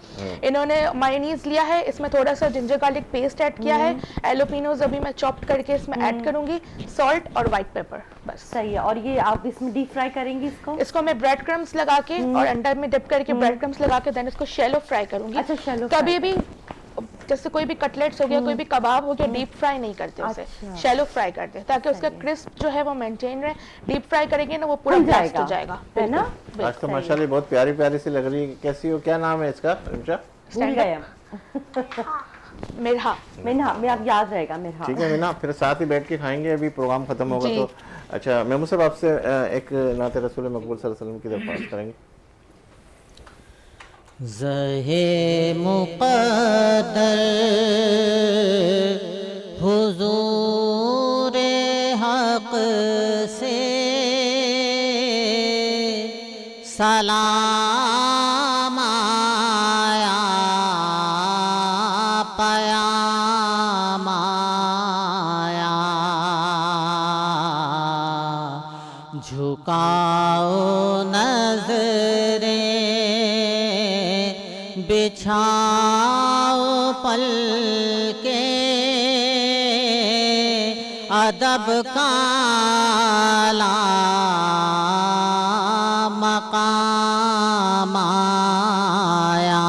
इन्होंने मायोनीज लिया है, इसमें थोड़ा सा जिंजर गार्लिक पेस्ट ऐड किया है, एलोपिनोज अभी मैं चॉप करके इसमें ऐड करूंगी, सॉल्ट और व्हाइट पेपर, बस। सही है। और ये आप इसमें डीप फ्राई करेंगी इसको मैं ब्रेड क्रम्स लगा के और अंडा में डिप करके ब्रेड क्रम्स लगा के देन इसको शैलो फ्राई करूंगी। अच्छा, शैलो कभी भी जैसे कोई भी कटलेट्स हो गया, कोई भी कबाब हो गया, डीप फ्राई नहीं करते उसे, शैलो फ्राई करते हैं ताकि उसका क्रिस्प जो है वो मेंटेन रहे। डीप फ्राई करेंगे ना वो पूरा ब्लास्ट हो जाएगा, है ना। आज तो माशाल्लाह बहुत प्यारी प्यारी सी लग रही है। कैसी हो, क्या नाम है इसका? भूल गए हम। मिरहा में आप याद रहेगा मिरहा। ठीक है मीना, फिर साथ ही बैठ के खाएंगे, अभी प्रोग्राम खत्म होगा तो। अच्छा मेमू साहब, आपसे एक नाते रसूल मकबूल सल्लल्लाहु अलैहि वसल्लम की दरख्वास्त करेंगे। ज़हे मुक़द्दर हुज़ूर हक़ से सलाम आया, पयाम आया, झुकाओ नज़रें, बिछाओ पलके, अदब का मकाम आया,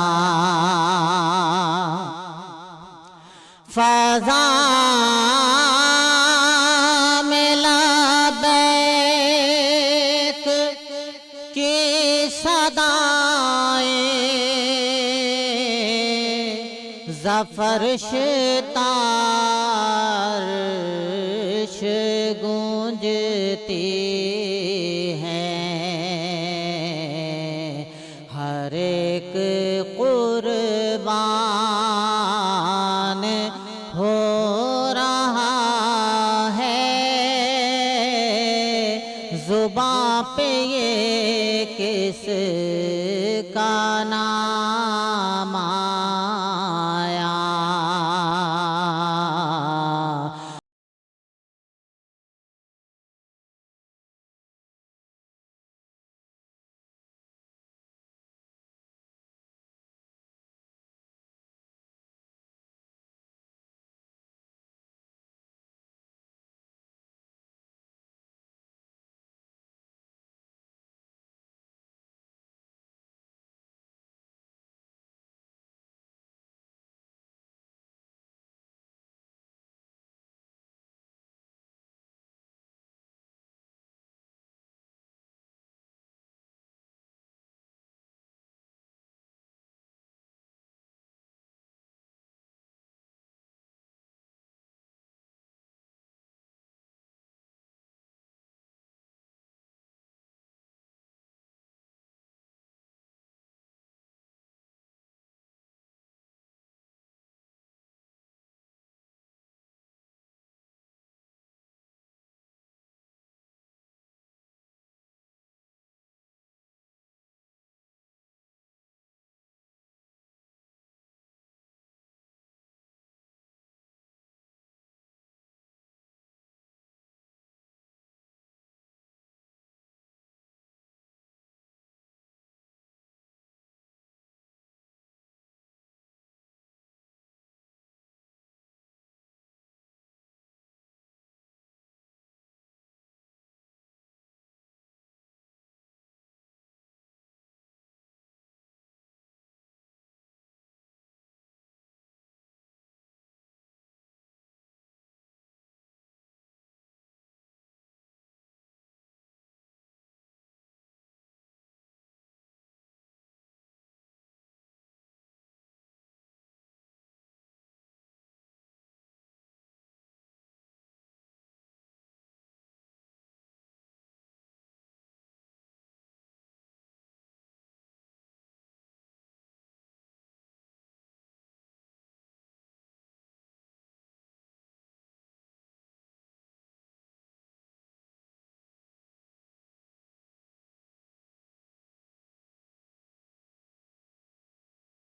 फ़ज़ा में लबैक की सदाएं, ज़फ़र तारश गूंजती हैं, हर एक कुर्बान हो रहा पे ये किस का नाम आया।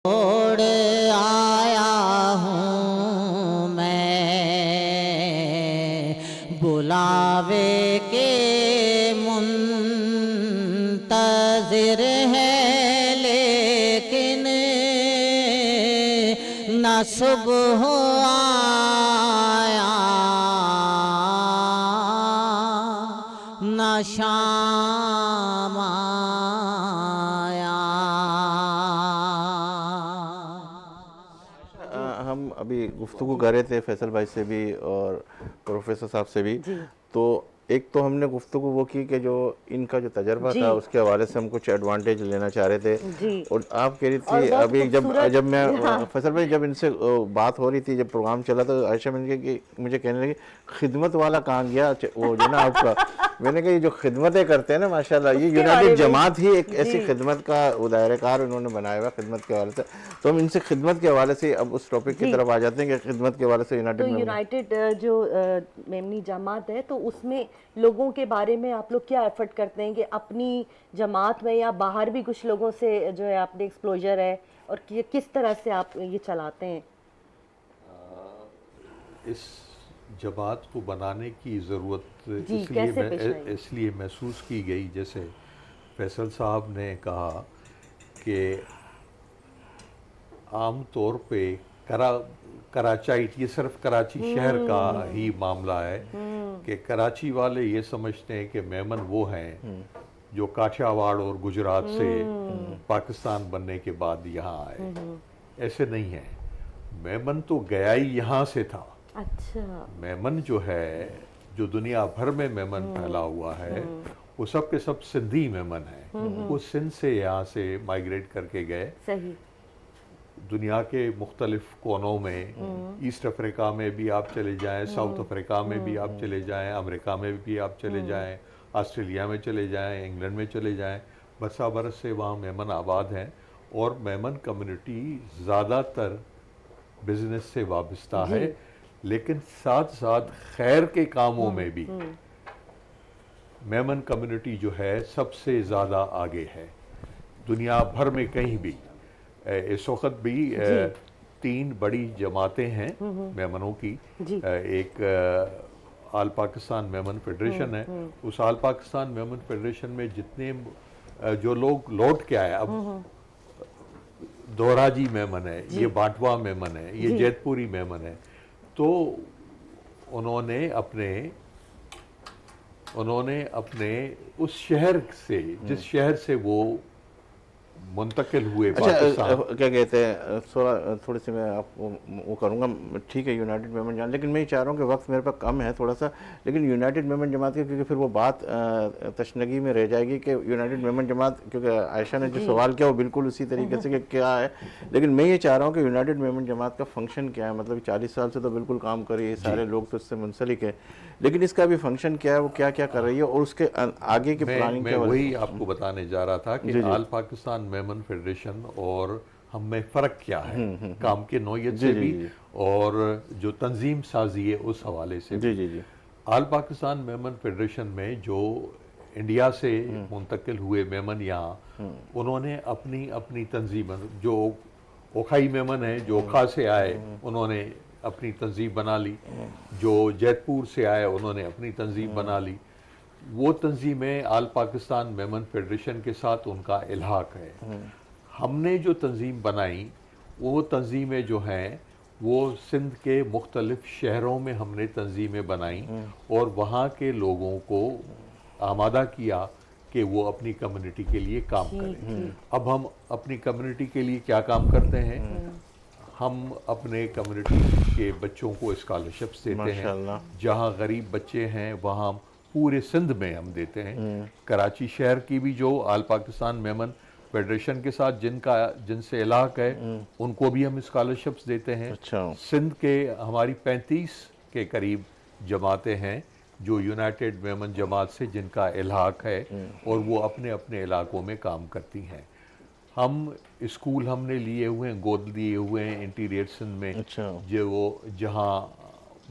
छोड़ आया हूँ मैं बुलावे के मुंतज़िर है, लेकिन न सुबह आया न शाम हम अभी गुफ्तगू कर रहे थे फैसल भाई से भी और प्रोफेसर साहब से भी, तो एक तो हमने गुफ्तगू वो की कि जो इनका जो तजर्बा था उसके हवाले से हम कुछ एडवांटेज लेना चाह रहे थे। और आप कह रही थी अभी जब मैं फैसल भाई जब इनसे बात हो रही थी, जब प्रोग्राम चला तो आयशा मुझे कहने लगी खिदमत वाला कहाँ गया वो जो ना आपका। मैंने कहा ये जो खिदमतें करते हैं ना माशाल्लाह, ये यूनाइटेड जमात ही एक ऐसी खिदमत का दायरेकार उन्होंने बनाया हुआ खिदमत के हवाले से। तो हम इनसे खिदमत के हवाले से अब उस टॉपिक की तरफ आ जाते हैं कि खिदमत के हवाले से यूनाइटेड जो मेमनी जमात है, तो उसमें लोगों के बारे में आप लोग क्या एफर्ट करते हैं कि अपनी जमात में या बाहर भी कुछ लोगों से जो है आपने एक्सपोजर है, और किस तरह से आप ये चलाते हैं? इस जमात को बनाने की ज़रूरत इसलिए महसूस की गई, जैसे फैसल साहब ने कहा कि आम तौर पे कराचाइट, ये सिर्फ कराची शहर का ही मामला है कि कराची वाले ये समझते हैं कि मेमन वो हैं जो काठियावाड़ और गुजरात से पाकिस्तान बनने के बाद यहाँ आए। ऐसे नहीं है, मेमन तो गया ही यहाँ से था। अच्छा। मेमन जो है, जो दुनिया भर में मेमन फैला हुआ है, वो सब के सब सिंधी मेमन है। वो सिंध से यहाँ से माइग्रेट करके गए। सही। दुनिया के मुख्तलिफ कोनों में, ईस्ट अफ्रीका में भी आप चले जाएं, साउथ अफ्रीका में भी आप चले जाएं, अमेरिका में भी आप चले जाएं, ऑस्ट्रेलिया में चले जाएं, इंग्लैंड में चले जाएं, बरसा बरस से वहाँ मेमन आबाद हैं। और मेमन कम्युनिटी ज़्यादातर बिजनेस से वाबस्ता है, लेकिन साथ साथ खैर के कामों में भी मेमन कम्युनिटी जो है सबसे ज़्यादा आगे है दुनिया भर में कहीं भी। इस वक्त भी 3 बड़ी जमातें हैं मेमनों की। एक आल पाकिस्तान मेमन फेडरेशन है। उस आल पाकिस्तान मेमन फेडरेशन में जितने जो लोग लौट के आए, अब दोराजी मेमन है, ये बाटवा मेमन है, ये जैतपुरी मेमन है, तो उन्होंने अपने उस शहर से, जिस शहर से वो मुंतकिल हुए पाकिस्तान। क्या कहते हैं, थोड़ी सी मैं आपको वो करूँगा, ठीक है यूनाइटेड मेमन जमात, लेकिन मैं ये चाह रहा हूँ कि वक्त मेरे पास कम है थोड़ा सा, लेकिन यूनाइटेड मेमन जमात की, क्योंकि फिर वो बात तशनगी में रह जाएगी कि यूनाइटेड मेमन जमात, क्योंकि आयशा ने जो सवाल किया वो बिल्कुल उसी तरीके से कि क्या है, लेकिन मैं ये चाह रहा हूँ कि यूनाइटेड मेमन जमात का फंक्शन क्या है। मतलब 40 साल से तो बिल्कुल काम कर रही है, सारे लोग तो इससे मुंसलिक है, लेकिन इसका भी फंक्शन क्या है, वो क्या क्या कर रही है और उसके आगे की प्लानिंग क्या। मैं वही आपको बताने जा रहा था कि आल पाकिस्तान मेमन फेडरेशन और हम में फ़र्क क्या है, काम के नौयत से भी और जो तंजीम साजी है उस हवाले से भी। जी। आल पाकिस्तान मेमन फेडरेशन में जो इंडिया से मुंतकिल हुए मेमन यहाँ, उन्होंने अपनी अपनी तंजीम, जो ओखाई मेमन है जो ओखा से आए उन्होंने अपनी तंजीम बना ली, जो जैतपुर से आए उन्होंने अपनी तंजीम बना ली। वो तंजीमें आल पाकिस्तान मेमन फेडरेशन के साथ उनका इल्हाक है। हमने जो तंजीम बनाई वो तंजीमें जो हैं वो सिंध के मुख्तलिफ शहरों में हमने तंजीमें बनाई और वहाँ के लोगों को आमादा किया कि वो अपनी कम्युनिटी के लिए काम करें। अब हम अपनी कम्युनिटी के लिए क्या काम करते हैं, हम अपने कम्युनिटी के बच्चों को स्कॉलरशिप्स देते हैं। जहाँ गरीब बच्चे हैं वहाँ पूरे सिंध में हम देते हैं। कराची शहर की भी जो आल पाकिस्तान मेमन फेडरेशन के साथ जिनसे इलाक़ है उनको भी हम स्कॉलरशिप्स देते हैं। सिंध के हमारी 35 के करीब जमातें हैं जो यूनाइटेड मेमन जमात से जिनका इलाक़ है और वो अपने अपने इलाकों में काम करती हैं। हम स्कूल हमने लिए हुए हैं, गोद लिए हुए हैं इंटीरियर सिंध में, जो वो जहाँ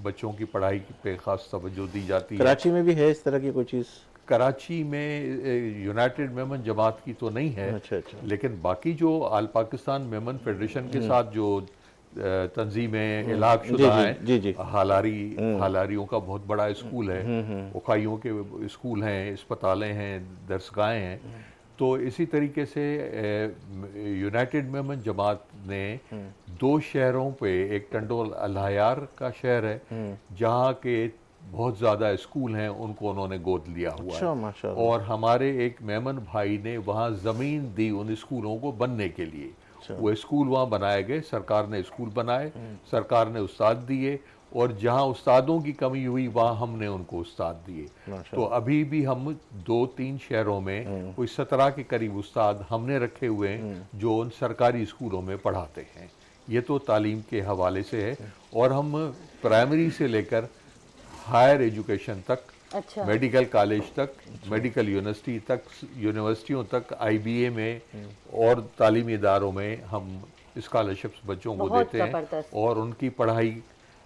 बच्चों की पढ़ाई पे ख़ास तवज्जो दी जाती है। कराची में भी है इस तरह की कोई चीज़? कराची में यूनाइटेड मेमन जमात की तो नहीं है। लेकिन बाकी जो आल पाकिस्तान मेमन फेडरेशन के साथ जो तंजीमें इलाक़ शुदा हैं, हालारियों का बहुत बड़ा स्कूल है, उखाइयों के स्कूल हैं, अस्पतालें हैं, दरसगाहें हैं, तो इसी तरीके से यूनाइटेड मेमन जमात ने 2 शहरों पे, एक टंडोल अलहयार का शहर है जहाँ के बहुत ज़्यादा स्कूल हैं, उनको उन्होंने गोद लिया हुआ है। माशाअल्लाह। और हमारे एक मेमन भाई ने वहाँ ज़मीन दी उन स्कूलों को बनने के लिए। वो स्कूल वहाँ बनाए गए, सरकार ने स्कूल बनाए, सरकार ने उस्ताद दिए, और जहाँ उस्तादों की कमी हुई वहाँ हमने उनको उस्ताद दिए। तो अभी भी हम 2-3 शहरों में कोई 17 के करीब उस्ताद हमने रखे हुए हैं जो उन सरकारी स्कूलों में पढ़ाते हैं। ये तो तालीम के हवाले से है। और हम प्राइमरी से लेकर हायर एजुकेशन तक, मेडिकल कॉलेज तक, मेडिकल यूनिवर्सिटी तक, यूनिवर्सिटियों तक, IBA में और तालीमी इदारों में हम स्कॉलरशिप्स बच्चों को देते हैं और उनकी पढ़ाई।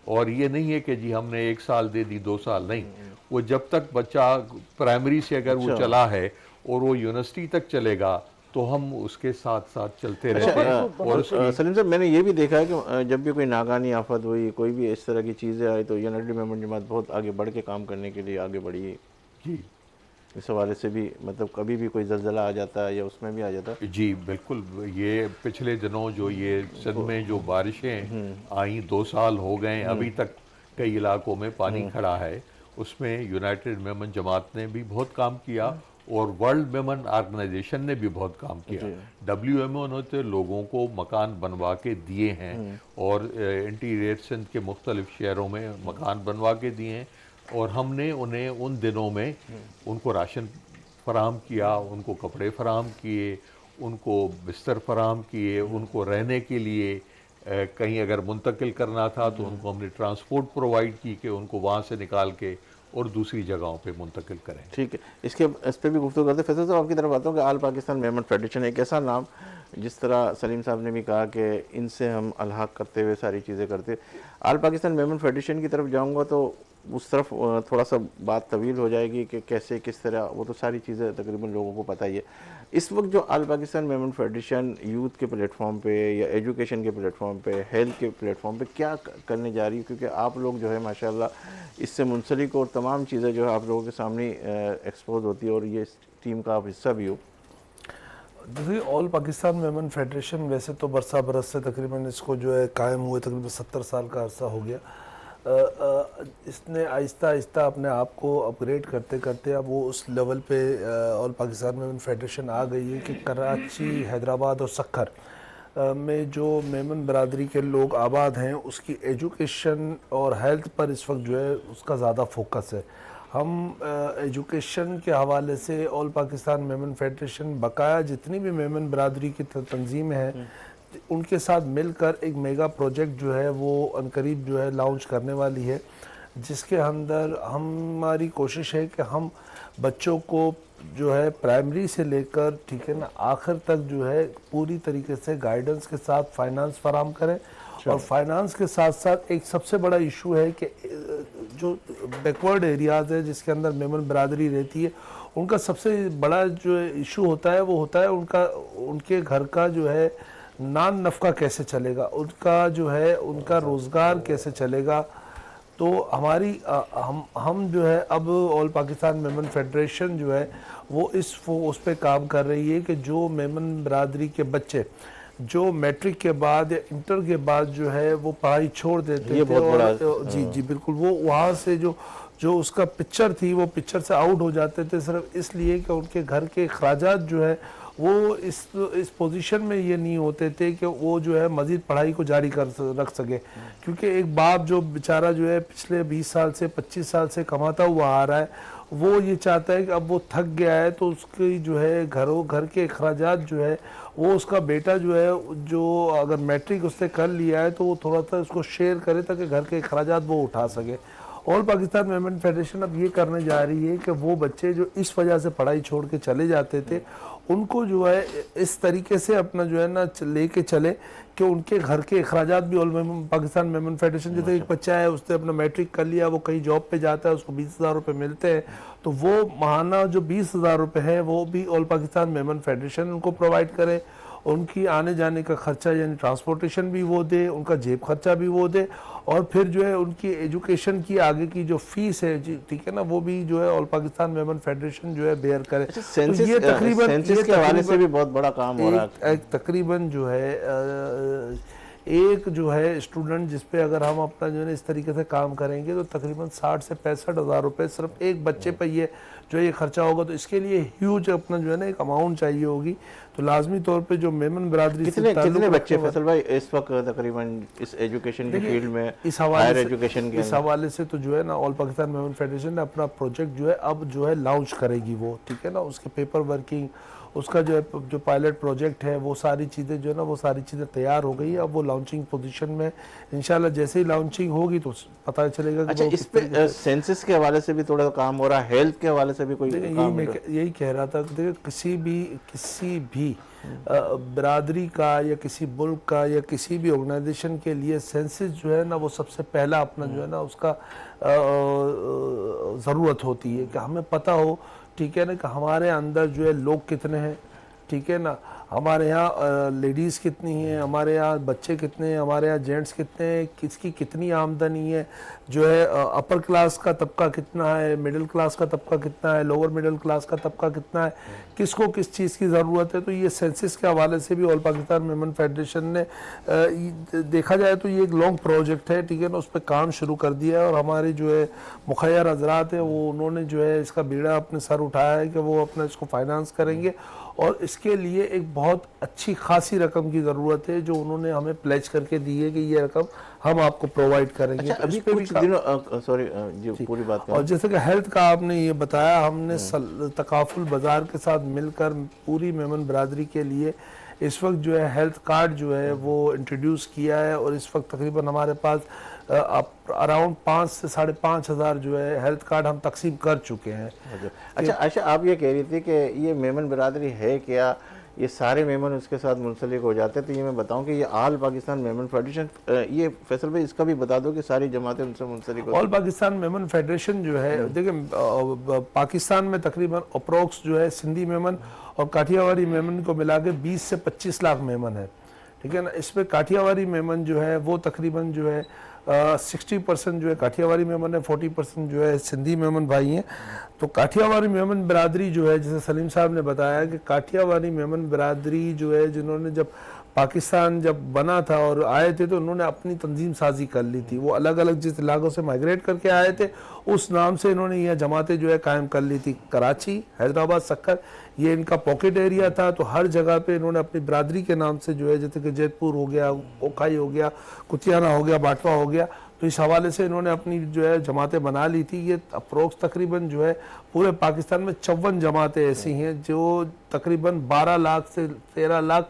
और ये नहीं है कि जी हमने 1 साल दे दी, 2 साल नहीं, वो जब तक बच्चा प्राइमरी से अगर वो चला है और वो यूनिवर्सिटी तक चलेगा तो हम उसके साथ साथ चलते रहते हैं। और सलीम साहब, मैंने ये भी देखा है कि जब भी कोई नागानी आफत हुई, कोई भी इस तरह की चीज़ें आई, तो यूनाइटेड मेमन जमात बहुत आगे बढ़ के काम करने के लिए आगे बढ़ी है जी। इस हवाले से भी, मतलब कभी भी कोई ज़लज़ला आ जाता है या उसमें भी आ जाता है। जी बिल्कुल। ये पिछले दिनों जो ये सिंध में जो बारिशें आई, 2 साल हो गए, अभी तक कई इलाकों में पानी खड़ा है, उसमें यूनाइटेड मेमन जमात ने भी बहुत काम किया और वर्ल्ड मेमन ऑर्गेनाइजेशन ने भी बहुत काम किया। WMO ने तो लोगों को मकान बनवा के दिए हैं और इंटीरियर सिंध के मुख्तलिफ शहरों में मकान बनवा के दिए हैं, और हमने उन्हें उन दिनों में उनको राशन फराहम किया, उनको कपड़े फराहम किए, उनको बिस्तर फराहम किए, उनको रहने के लिए कहीं अगर मुंतकिल करना था तो उनको हमने ट्रांसपोर्ट प्रोवाइड की कि उनको वहाँ से निकाल के और दूसरी जगहों पे मुंतकिल करें। ठीक है, इस पर भी गुफ्तगू करते। फैसल साहब, आपकी तरफ आता हूँ कि आल पाकिस्तान मेमन फेडरेशन एक ऐसा नाम, जिस तरह सलीम साहब ने भी कहा कि इनसे हम अलहाक करते हुए सारी चीज़ें करते। आल पाकिस्तान मेमन फेडरेशन की तरफ जाऊँगा तो उस तरफ थोड़ा सा बात तवील हो जाएगी कि कैसे किस तरह, वो तो सारी चीज़ें तकरीबन लोगों को पता ही है। इस वक्त जो all Pakistan Memon federation youth के प्लेटफॉर्म पे या एजुकेशन के प्लेटफॉर्म पे, हेल्थ के प्लेटफॉर्म पे क्या करने जा रही है, क्योंकि आप लोग जो है माशाल्लाह इससे मुंसलिक और तमाम चीज़ें जो है आप लोगों के सामने एक्सपोज होती है और ये इस टीम का आप हिस्सा भी हो। देखिए, ऑल पाकिस्तान मेमन फेडरेशन वैसे तो बरसा बरस से तकरीबन इसको जो है कायम हुए तकरीबन 70 साल का अरसा हो गया। इसने आहिस्ता आहिस्ता अपने आप को अपग्रेड करते करते अब वो उस लेवल पे ऑल पाकिस्तान मेमन फेडरेशन आ गई है कि कराची, हैदराबाद और सक्खर में जो मेमन बरादरी के लोग आबाद हैं उसकी एजुकेशन और हेल्थ पर इस वक्त जो है उसका ज़्यादा फोकस है। हम एजुकेशन के हवाले से ऑल पाकिस्तान मेमन फेडरेशन बकाया जितनी भी मेमन बरादरी की तंजीमें हैं उनके साथ मिलकर एक मेगा प्रोजेक्ट जो है वो अनकरीब जो है लॉन्च करने वाली है, जिसके अंदर हमारी कोशिश है कि हम बच्चों को जो है प्राइमरी से लेकर, ठीक है ना, आखिर तक जो है पूरी तरीके से गाइडेंस के साथ फाइनेंस फराम करें। और फाइनेंस के साथ साथ एक सबसे बड़ा इशू है कि जो बैकवर्ड एरियाज़ है जिसके अंदर मेमन बरादरी रहती है, उनका सबसे बड़ा जो इशू होता है वो होता है उनके घर का जो है नान नफ़का कैसे चलेगा, उनका जो है उनका रोज़गार कैसे चलेगा। तो हमारी हम जो है अब ऑल पाकिस्तान मेमन फेडरेशन जो है वो उस पर काम कर रही है कि जो मेमन बरादरी के बच्चे जो मैट्रिक के बाद या इंटर के बाद जो है वो पढ़ाई छोड़ देते थे और जी बिल्कुल वो वहाँ से जो उसका पिक्चर थी वो पिक्चर से आउट हो जाते थे सिर्फ इसलिए कि उनके घर के अखराजात जो है वो इस पोजीशन में ये नहीं होते थे कि वो जो है मज़ीद पढ़ाई को जारी रख सके। क्योंकि एक बाप जो बेचारा जो है पिछले 20 साल से 25 साल से कमाता हुआ आ रहा है, वो ये चाहता है कि अब वो थक गया है तो उसकी जो है घर के अखराजात जो है वो उसका बेटा जो है जो अगर मैट्रिक उसने कर लिया है तो वो थोड़ा सा उसको शेयर करे ताकि घर के अखराजात वो उठा सके। ऑल पाकिस्तान मेमन फेडरेशन अब ये करने जा रही है कि वो बच्चे जो इस वजह से पढ़ाई छोड़ के चले जाते थे उनको जो है इस तरीके से अपना जो है ना लेके चले कि उनके घर के अखराजात भी ऑल पाकिस्तान मेमन फेडरेशन, जैसे एक बच्चा है उसने अपना मैट्रिक कर लिया, वो कहीं जॉब पे जाता है, उसको 20,000 रुपये मिलते हैं, तो वो माहाना जो 20,000 रुपये है वो भी ऑल पाकिस्तान मेमन फेडरेशन उनको प्रोवाइड करे। उनकी आने जाने का खर्चा यानी ट्रांसपोर्टेशन भी वो दे, उनका जेब खर्चा भी वो दे, और फिर जो है उनकी एजुकेशन की आगे की जो फीस है जी, ठीक है ना, वो भी जो है ऑल पाकिस्तान मेमन फेडरेशन जो है बेयर करे। तो ये तकरीबन के हवाले से भी बहुत बड़ा काम हो रहा है। तकरीबन जो है एक जो है स्टूडेंट जिस पे अगर हम अपना जो है इस तरीके से काम करेंगे तो तकरीबन 60 से 65 हज़ार रुपये सिर्फ एक बच्चे पर ये जो है ये खर्चा होगा। तो इसके लिए ह्यूज अपना जो है ना एक अमाउंट चाहिए होगी। तो लाजमी तौर पे जो मेमन बरादरी कितने बच्चे फैसल भाई इस वक्त तकरीबन इस एजुकेशन की फील्ड में, हायर एजुकेशन के इस हवाले से तो जो है ना ऑल पाकिस्तान मेमन फेडरेशन ने अपना प्रोजेक्ट जो है अब जो है लॉन्च करेगी वो, ठीक है ना, उसके पेपर वर्किंग, उसका जो है जो पायलट प्रोजेक्ट है वो सारी चीज़ें जो है ना वो सारी चीज़ें तैयार हो गई है। अब वो लॉन्चिंग पोजीशन में इंशाल्लाह जैसे ही लॉन्चिंग होगी तो पता चलेगा कि अच्छा इस पे सेंसस के हवाले से भी थोड़ा काम हो रहा है, हेल्थ के हवाले से भी कोई काम मैं यही कह रहा था। देखिए किसी भी बरादरी का या किसी मुल्क का या किसी भी ऑर्गेनाइजेशन के लिए सेंसस जो है ना वो सबसे पहला अपना जो है ना उसका ज़रूरत होती है कि हमें पता हो, ठीक है ना, कि हमारे अंदर जो है लोग कितने हैं, ठीक है ना, हमारे यहाँ लेडीज़ कितनी हैं, हमारे यहाँ बच्चे कितने हैं, हमारे यहाँ जेंट्स कितने हैं, किसकी कितनी आमदनी है, जो है अपर क्लास का तबका कितना है, मिडिल क्लास का तबका कितना है, लोअर मिडिल क्लास का तबका कितना है, किसको किस चीज़ की ज़रूरत है। तो ये सेंसस के हवाले से भी ऑल पाकिस्तान मेमन फेडरेशन ने देखा जाए तो ये एक लॉन्ग प्रोजेक्ट है, ठीक है ना, उस पर काम शुरू कर दिया है और हमारे जो है मुखैर हजरात है वो उन्होंने जो है इसका बीड़ा अपने सर उठाया है कि वो अपना इसको फाइनेंस करेंगे और इसके लिए एक बहुत अच्छी खासी रकम की ज़रूरत है जो उन्होंने हमें प्लेज करके दी है कि ये रकम हम आपको प्रोवाइड करेंगे। अच्छा, अभी कुछ दिनों सॉरी जी पूरी बात करें। और जैसे कि हेल्थ का आपने ये बताया, हमने तकाफुल बाज़ार के साथ मिलकर पूरी मेमन बरादरी के लिए इस वक्त जो है हेल्थ कार्ड जो है वो इंट्रोड्यूस किया है और इस वक्त तकरीबन हमारे पास अराउंड 5 से 5.5 हज़ार जो है हेल्थ कार्ड हम तकसीम कर चुके हैं। अच्छा आयशा, आप ये कह रही थी कि ये मेमन बरादरी है क्या ये सारे मेमन उसके साथ मुंसलिक हो जाते हैं। तो ये मैं बताऊं कि ये आल पाकिस्तान मेमन फेडरेशन, ये फैसल भाई इसका भी बता दो कि सारी जमातें उनसे मुंसलिक होती हैं। ऑल पाकिस्तान मेमन फेडरेशन जो है, देखिए पाकिस्तान में तकरीबन अप्रोक्स जो है सिंधी मेमन और काठियावाड़ी मेमन को मिला के 20 से 25 लाख मेमन है, ठीक है ना। इसमें काठियावाड़ी मेमन जो है वो तकरीबन जो है 60% जो है काठियावाड़ी मेमन है, 40% जो है सिंधी मेमन भाई हैं। तो काठियावाड़ी मेमन बिरादरी जो है, जैसे सलीम साहब ने बताया कि काठियावाड़ी मेमन बिरादरी जो है, जिन्होंने जब पाकिस्तान जब बना था और आए थे तो उन्होंने अपनी तंजीम साजी कर ली थी। वो अलग अलग जिस इलाकों से माइग्रेट करके आए थे उस नाम से इन्होंने यह जमातें जो है कायम कर ली थी। कराची, हैदराबाद, सक्कर ये इनका पॉकेट एरिया था। तो हर जगह पे इन्होंने अपनी बिरादरी के नाम से जो है, जैसे कि जैतपुर हो गया, ओखाई हो गया, कुतियाना हो गया, बाटवा हो गया, तो इस हवाले से इन्होंने अपनी जो है जमातें बना ली थी। ये अप्रोक्स तकरीबन जो है पूरे पाकिस्तान में 54 जमातें ऐसी हैं जो तकरीबन 12 लाख से 13 लाख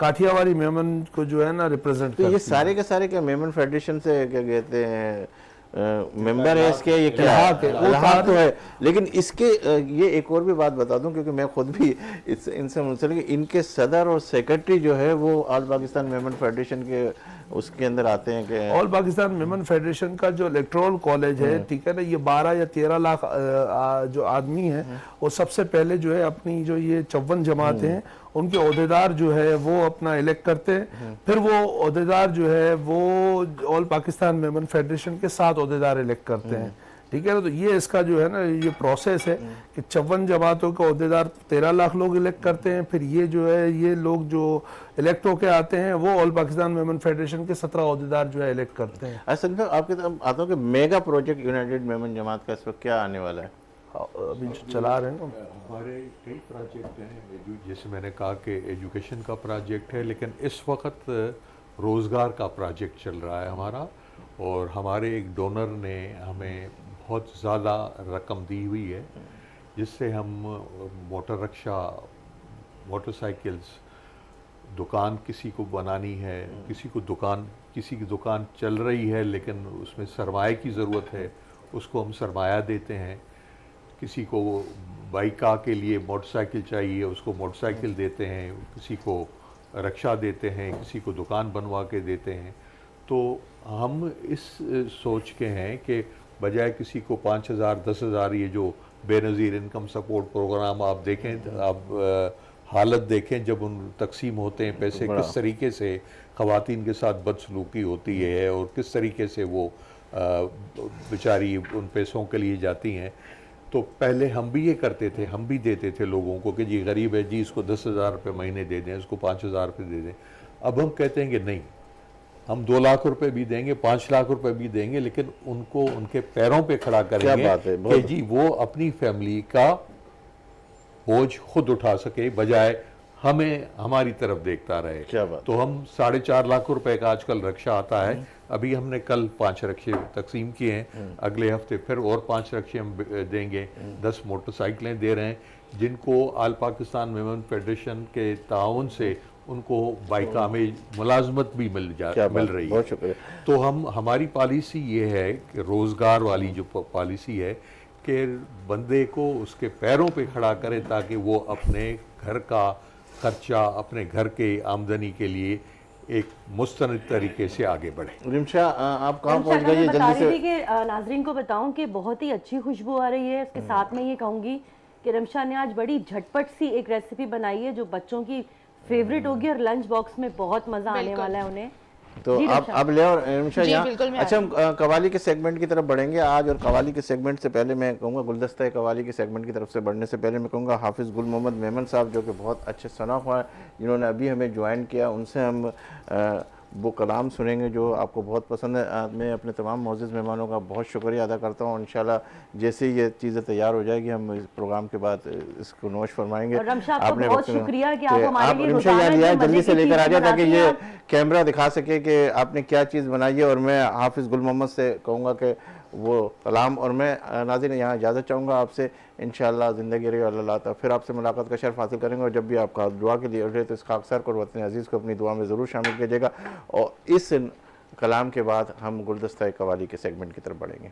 काठियावाड़ी मेमन को जो है ना रिप्रेजेंट तो करती ये सारे के सारे क्या मेमन फेडरेशन से क्या कहते हैं मेंबर है इसके? ये क्या इल्हाक है, वो इल्हाक तो है, लेकिन इसके ये एक और भी बात बता दूं क्योंकि मैं खुद भी इनसे मुंसलिक, इनके सदर और सेक्रेटरी जो है वो ऑल पाकिस्तान मेमन फेडरेशन के उसके अंदर आते हैं कि ऑल पाकिस्तान मेमन फेडरेशन का जो इलेक्टोरल कॉलेज है, ठीक है ना, ये 12 या 13 लाख जो आदमी हैं वो सबसे पहले जो है अपनी जो ये 54 जमातें हैं उनके ओहदेदार जो है वो अपना इलेक्ट करते हैं। फिर वो ओहदेदार जो है वो ऑल पाकिस्तान मेमन फेडरेशन के 7 ओहदेदार इलेक्ट करते हैं, ठीक है ना। तो ये इसका जो है ना ये प्रोसेस है कि 54 जमातों के ओहदेदार 13 लाख लोग इलेक्ट करते हैं। फिर ये जो है ये लोग जो इलेक्ट होके आते हैं वो ऑल पाकिस्तान मेमन फेडरेशन के 17 ओहदेदार जो है इलेक्ट करते हैं। अच्छा सर, आपके तरफ आता हूँ कि मेगा प्रोजेक्ट यूनाइटेड मेमन जमात का इस वक्त क्या आने वाला है? अभी जो चला रहे हैं ना, हमारे कई प्रोजेक्ट हैं, जैसे मैंने कहा कि एजुकेशन का प्रोजेक्ट है, लेकिन इस वक्त रोज़गार का प्रोजेक्ट चल रहा है हमारा। और हमारे एक डोनर ने हमें बहुत ज़्यादा रकम दी हुई है जिससे हम मोटर रिक्शा, मोटरसाइकिल्स, दुकान किसी को बनानी है, किसी की दुकान चल रही है लेकिन उसमें सरमाए की ज़रूरत है, उसको हम सरमाया देते हैं। किसी को बाइका के लिए मोटरसाइकिल चाहिए, उसको मोटरसाइकिल देते हैं, किसी को रिक्शा देते हैं, किसी को दुकान बनवा के देते हैं। तो हम इस सोच के हैं कि बजाय किसी को 5,000 10,000, ये जो बेनज़ीर इनकम सपोर्ट प्रोग्राम आप देखें, आप हालत देखें जब उन तकसीम होते हैं पैसे, किस तरीके से ख़वातीन के साथ बदसलूकी होती है और किस तरीके से वो बेचारी उन पैसों के लिए जाती हैं। तो पहले हम भी ये करते थे, हम भी देते थे लोगों को कि जी गरीब है जी, इसको 10,000 रुपये महीने दे दें, इसको 5,000 रुपये दे दें। अब हम कहते हैं कि नहीं, हम 2 लाख रुपए भी देंगे, 5 लाख रुपए भी देंगे, लेकिन उनको उनके पैरों पे खड़ा करेंगे। क्या बात है, कि जी वो अपनी फैमिली का बोझ खुद उठा सके, बजाय हमें हमारी तरफ देखता रहे। क्या बात। तो हम 4.5 लाख रुपए का आजकल रक्षा आता है। अभी हमने कल 5 रक्षे तकसीम किए हैं, अगले हफ्ते फिर और 5 रक्षे हम देंगे। 10 मोटरसाइकिलें दे रहे हैं जिनको आल पाकिस्तान मेमन फेडरेशन के ताउन से उनको बाइका में मुलाजमत भी मिल रही है। बहुत शुक्रिया। तो हमारी पॉलिसी ये है कि रोज़गार वाली जो पॉलिसी है कि बंदे को उसके पैरों पे खड़ा करें ताकि वो अपने घर का खर्चा, अपने घर के आमदनी के लिए एक मुस्तनद तरीके से आगे बढ़े। रिमशा, आप कहाँ पहुँच गई है? बता जल्दी रही से थी कि नाजरीन को बताऊं कि बहुत ही अच्छी खुशबू आ रही है। उसके साथ में ये कहूँगी कि रिमशा ने आज बड़ी झटपट सी एक रेसिपी बनाई है जो बच्चों की फेवरेट होगी और लंच बॉक्स में बहुत मजा आने वाला है उन्हें। तो अब ले और रिमशा जी, यहाँ। बिल्कुल, मैं अच्छा, हम कवाली के सेगमेंट की तरफ बढ़ेंगे आज। और कवाली के सेगमेंट से पहले मैं कहूँगा, गुलदस्ता कवाली के सेगमेंट की तरफ से बढ़ने से पहले मैं कहूँगा हाफिज़ गुल मोहम्मद मेमन साहब जो कि बहुत अच्छे सनाख्वा हैं, जिन्होंने अभी हमें ज्वाइन किया, उनसे हम वो कलाम सुनेंगे जो आपको बहुत पसंद है। मैं अपने तमाम मोअज़्ज़िज़ मेहमानों का बहुत शुक्रिया अदा करता हूँ। इंशाल्लाह जैसे ही ये चीज़ें तैयार हो जाएगी हम इस प्रोग्राम के बाद इसको नोश फरमाएंगे। आपने बहुत शुक्रिया कि आप हमारे लिए जल्दी से लेकर आ जाए ताकि ये कैमरा दिखा सके कि आपने क्या चीज़ बनाई है। और मैं हाफिज़ गुल मोहम्मद से कहूँगा कि वो कलाम, और मैं नाज़रीन यहाँ इजाज़त चाहूँगा आपसे। इंशाअल्लाह ज़िंदगी रही अल्लाह ताला फिर आपसे मुलाकात का शर्फ हासिल करेंगे। और जब भी आपका दुआ के लिए उठे तो इसका अक्सर को वतन अज़ीज़ को अपनी दुआ में ज़रूर शामिल कीजिएगा। और इस कलाम के बाद हम गुलदस्ता कवाली के सेगमेंट की तरफ बढ़ेंगे।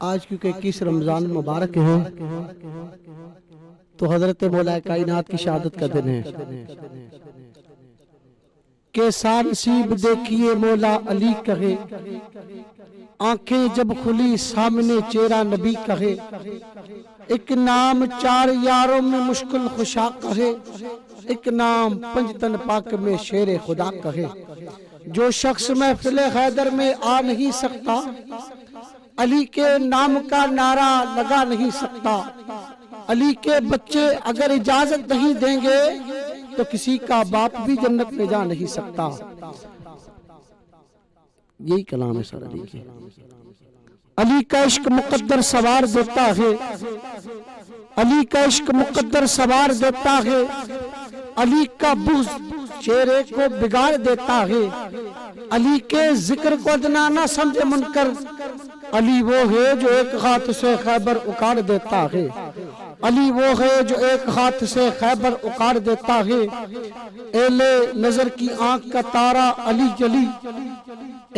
आज क्योंकि 21 रमज़ान मुबारक है तो हज़रत मौला कायनात की शहादत का दिन है। के नसीब देखिए मौला अली कहे, आंखें जब खुली सामने चेहरा नबी कहे, एक नाम 4 यारों में मुश्किल खुशा कहे, एक नाम पंजतन पाक में शेर खुदा कहे। जो शख्स महफिल हैदर में आ नहीं सकता, अली के नाम का नारा लगा नहीं सकता। अली के बच्चे अगर इजाजत नहीं देंगे तो किसी का बाप भी जन्नत में जा नहीं सकता। यही कलाम है सर अली के। अली का इश्क मुकद्दर सवार देता है, अली का इश्क मुकद्दर सवार देता है, अली का बुग़्ज़ चेहरे को बिगाड़ देता है। अली के जिक्र को अदना ना समझे मुनकर, अली वो है जो एक हाथ से खैबर उखाड़ देता है। अली वो है जो एक हाथ से खैबर उखाड़ देता है। एले नजर की आंख का तारा अली जली,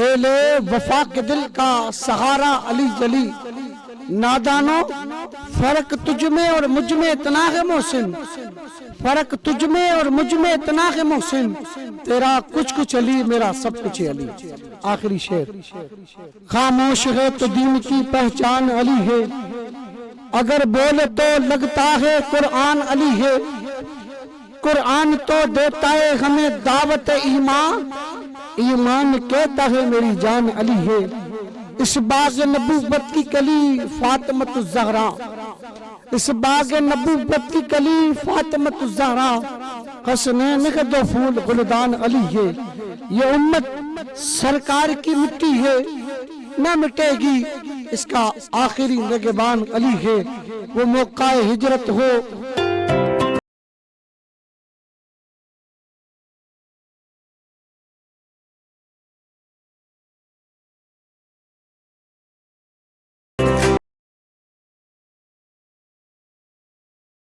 एले वफा के दिल का सहारा अली जली। नादानो फर्क तुझ में और मुझ में इतना है मोहसिन, फर्क तुझ में और मुझ में इतना है मोहसिन, तेरा कुछ कुछ अली मेरा सब कुछ अली। आखिरी शेर। खामोश है तो दीन की पहचान अली है, अगर बोले तो लगता है कुरान अली है। कुरान तो देता है हमें दावत ईमान, ईमान कहता है मेरी जान अली है। इस बाग नबूवत की कली फातिमतुज़ ज़हरा, इस बाग नबूवत की कली फातिमतुज़ ज़हरा, हसनैन के 2 फूल गुलदान अली है। ये उम्मत सरकार की मिट्टी है, न मिटेगी, इसका आखिरी निगहबान अली है। वो मौका हिजरत हो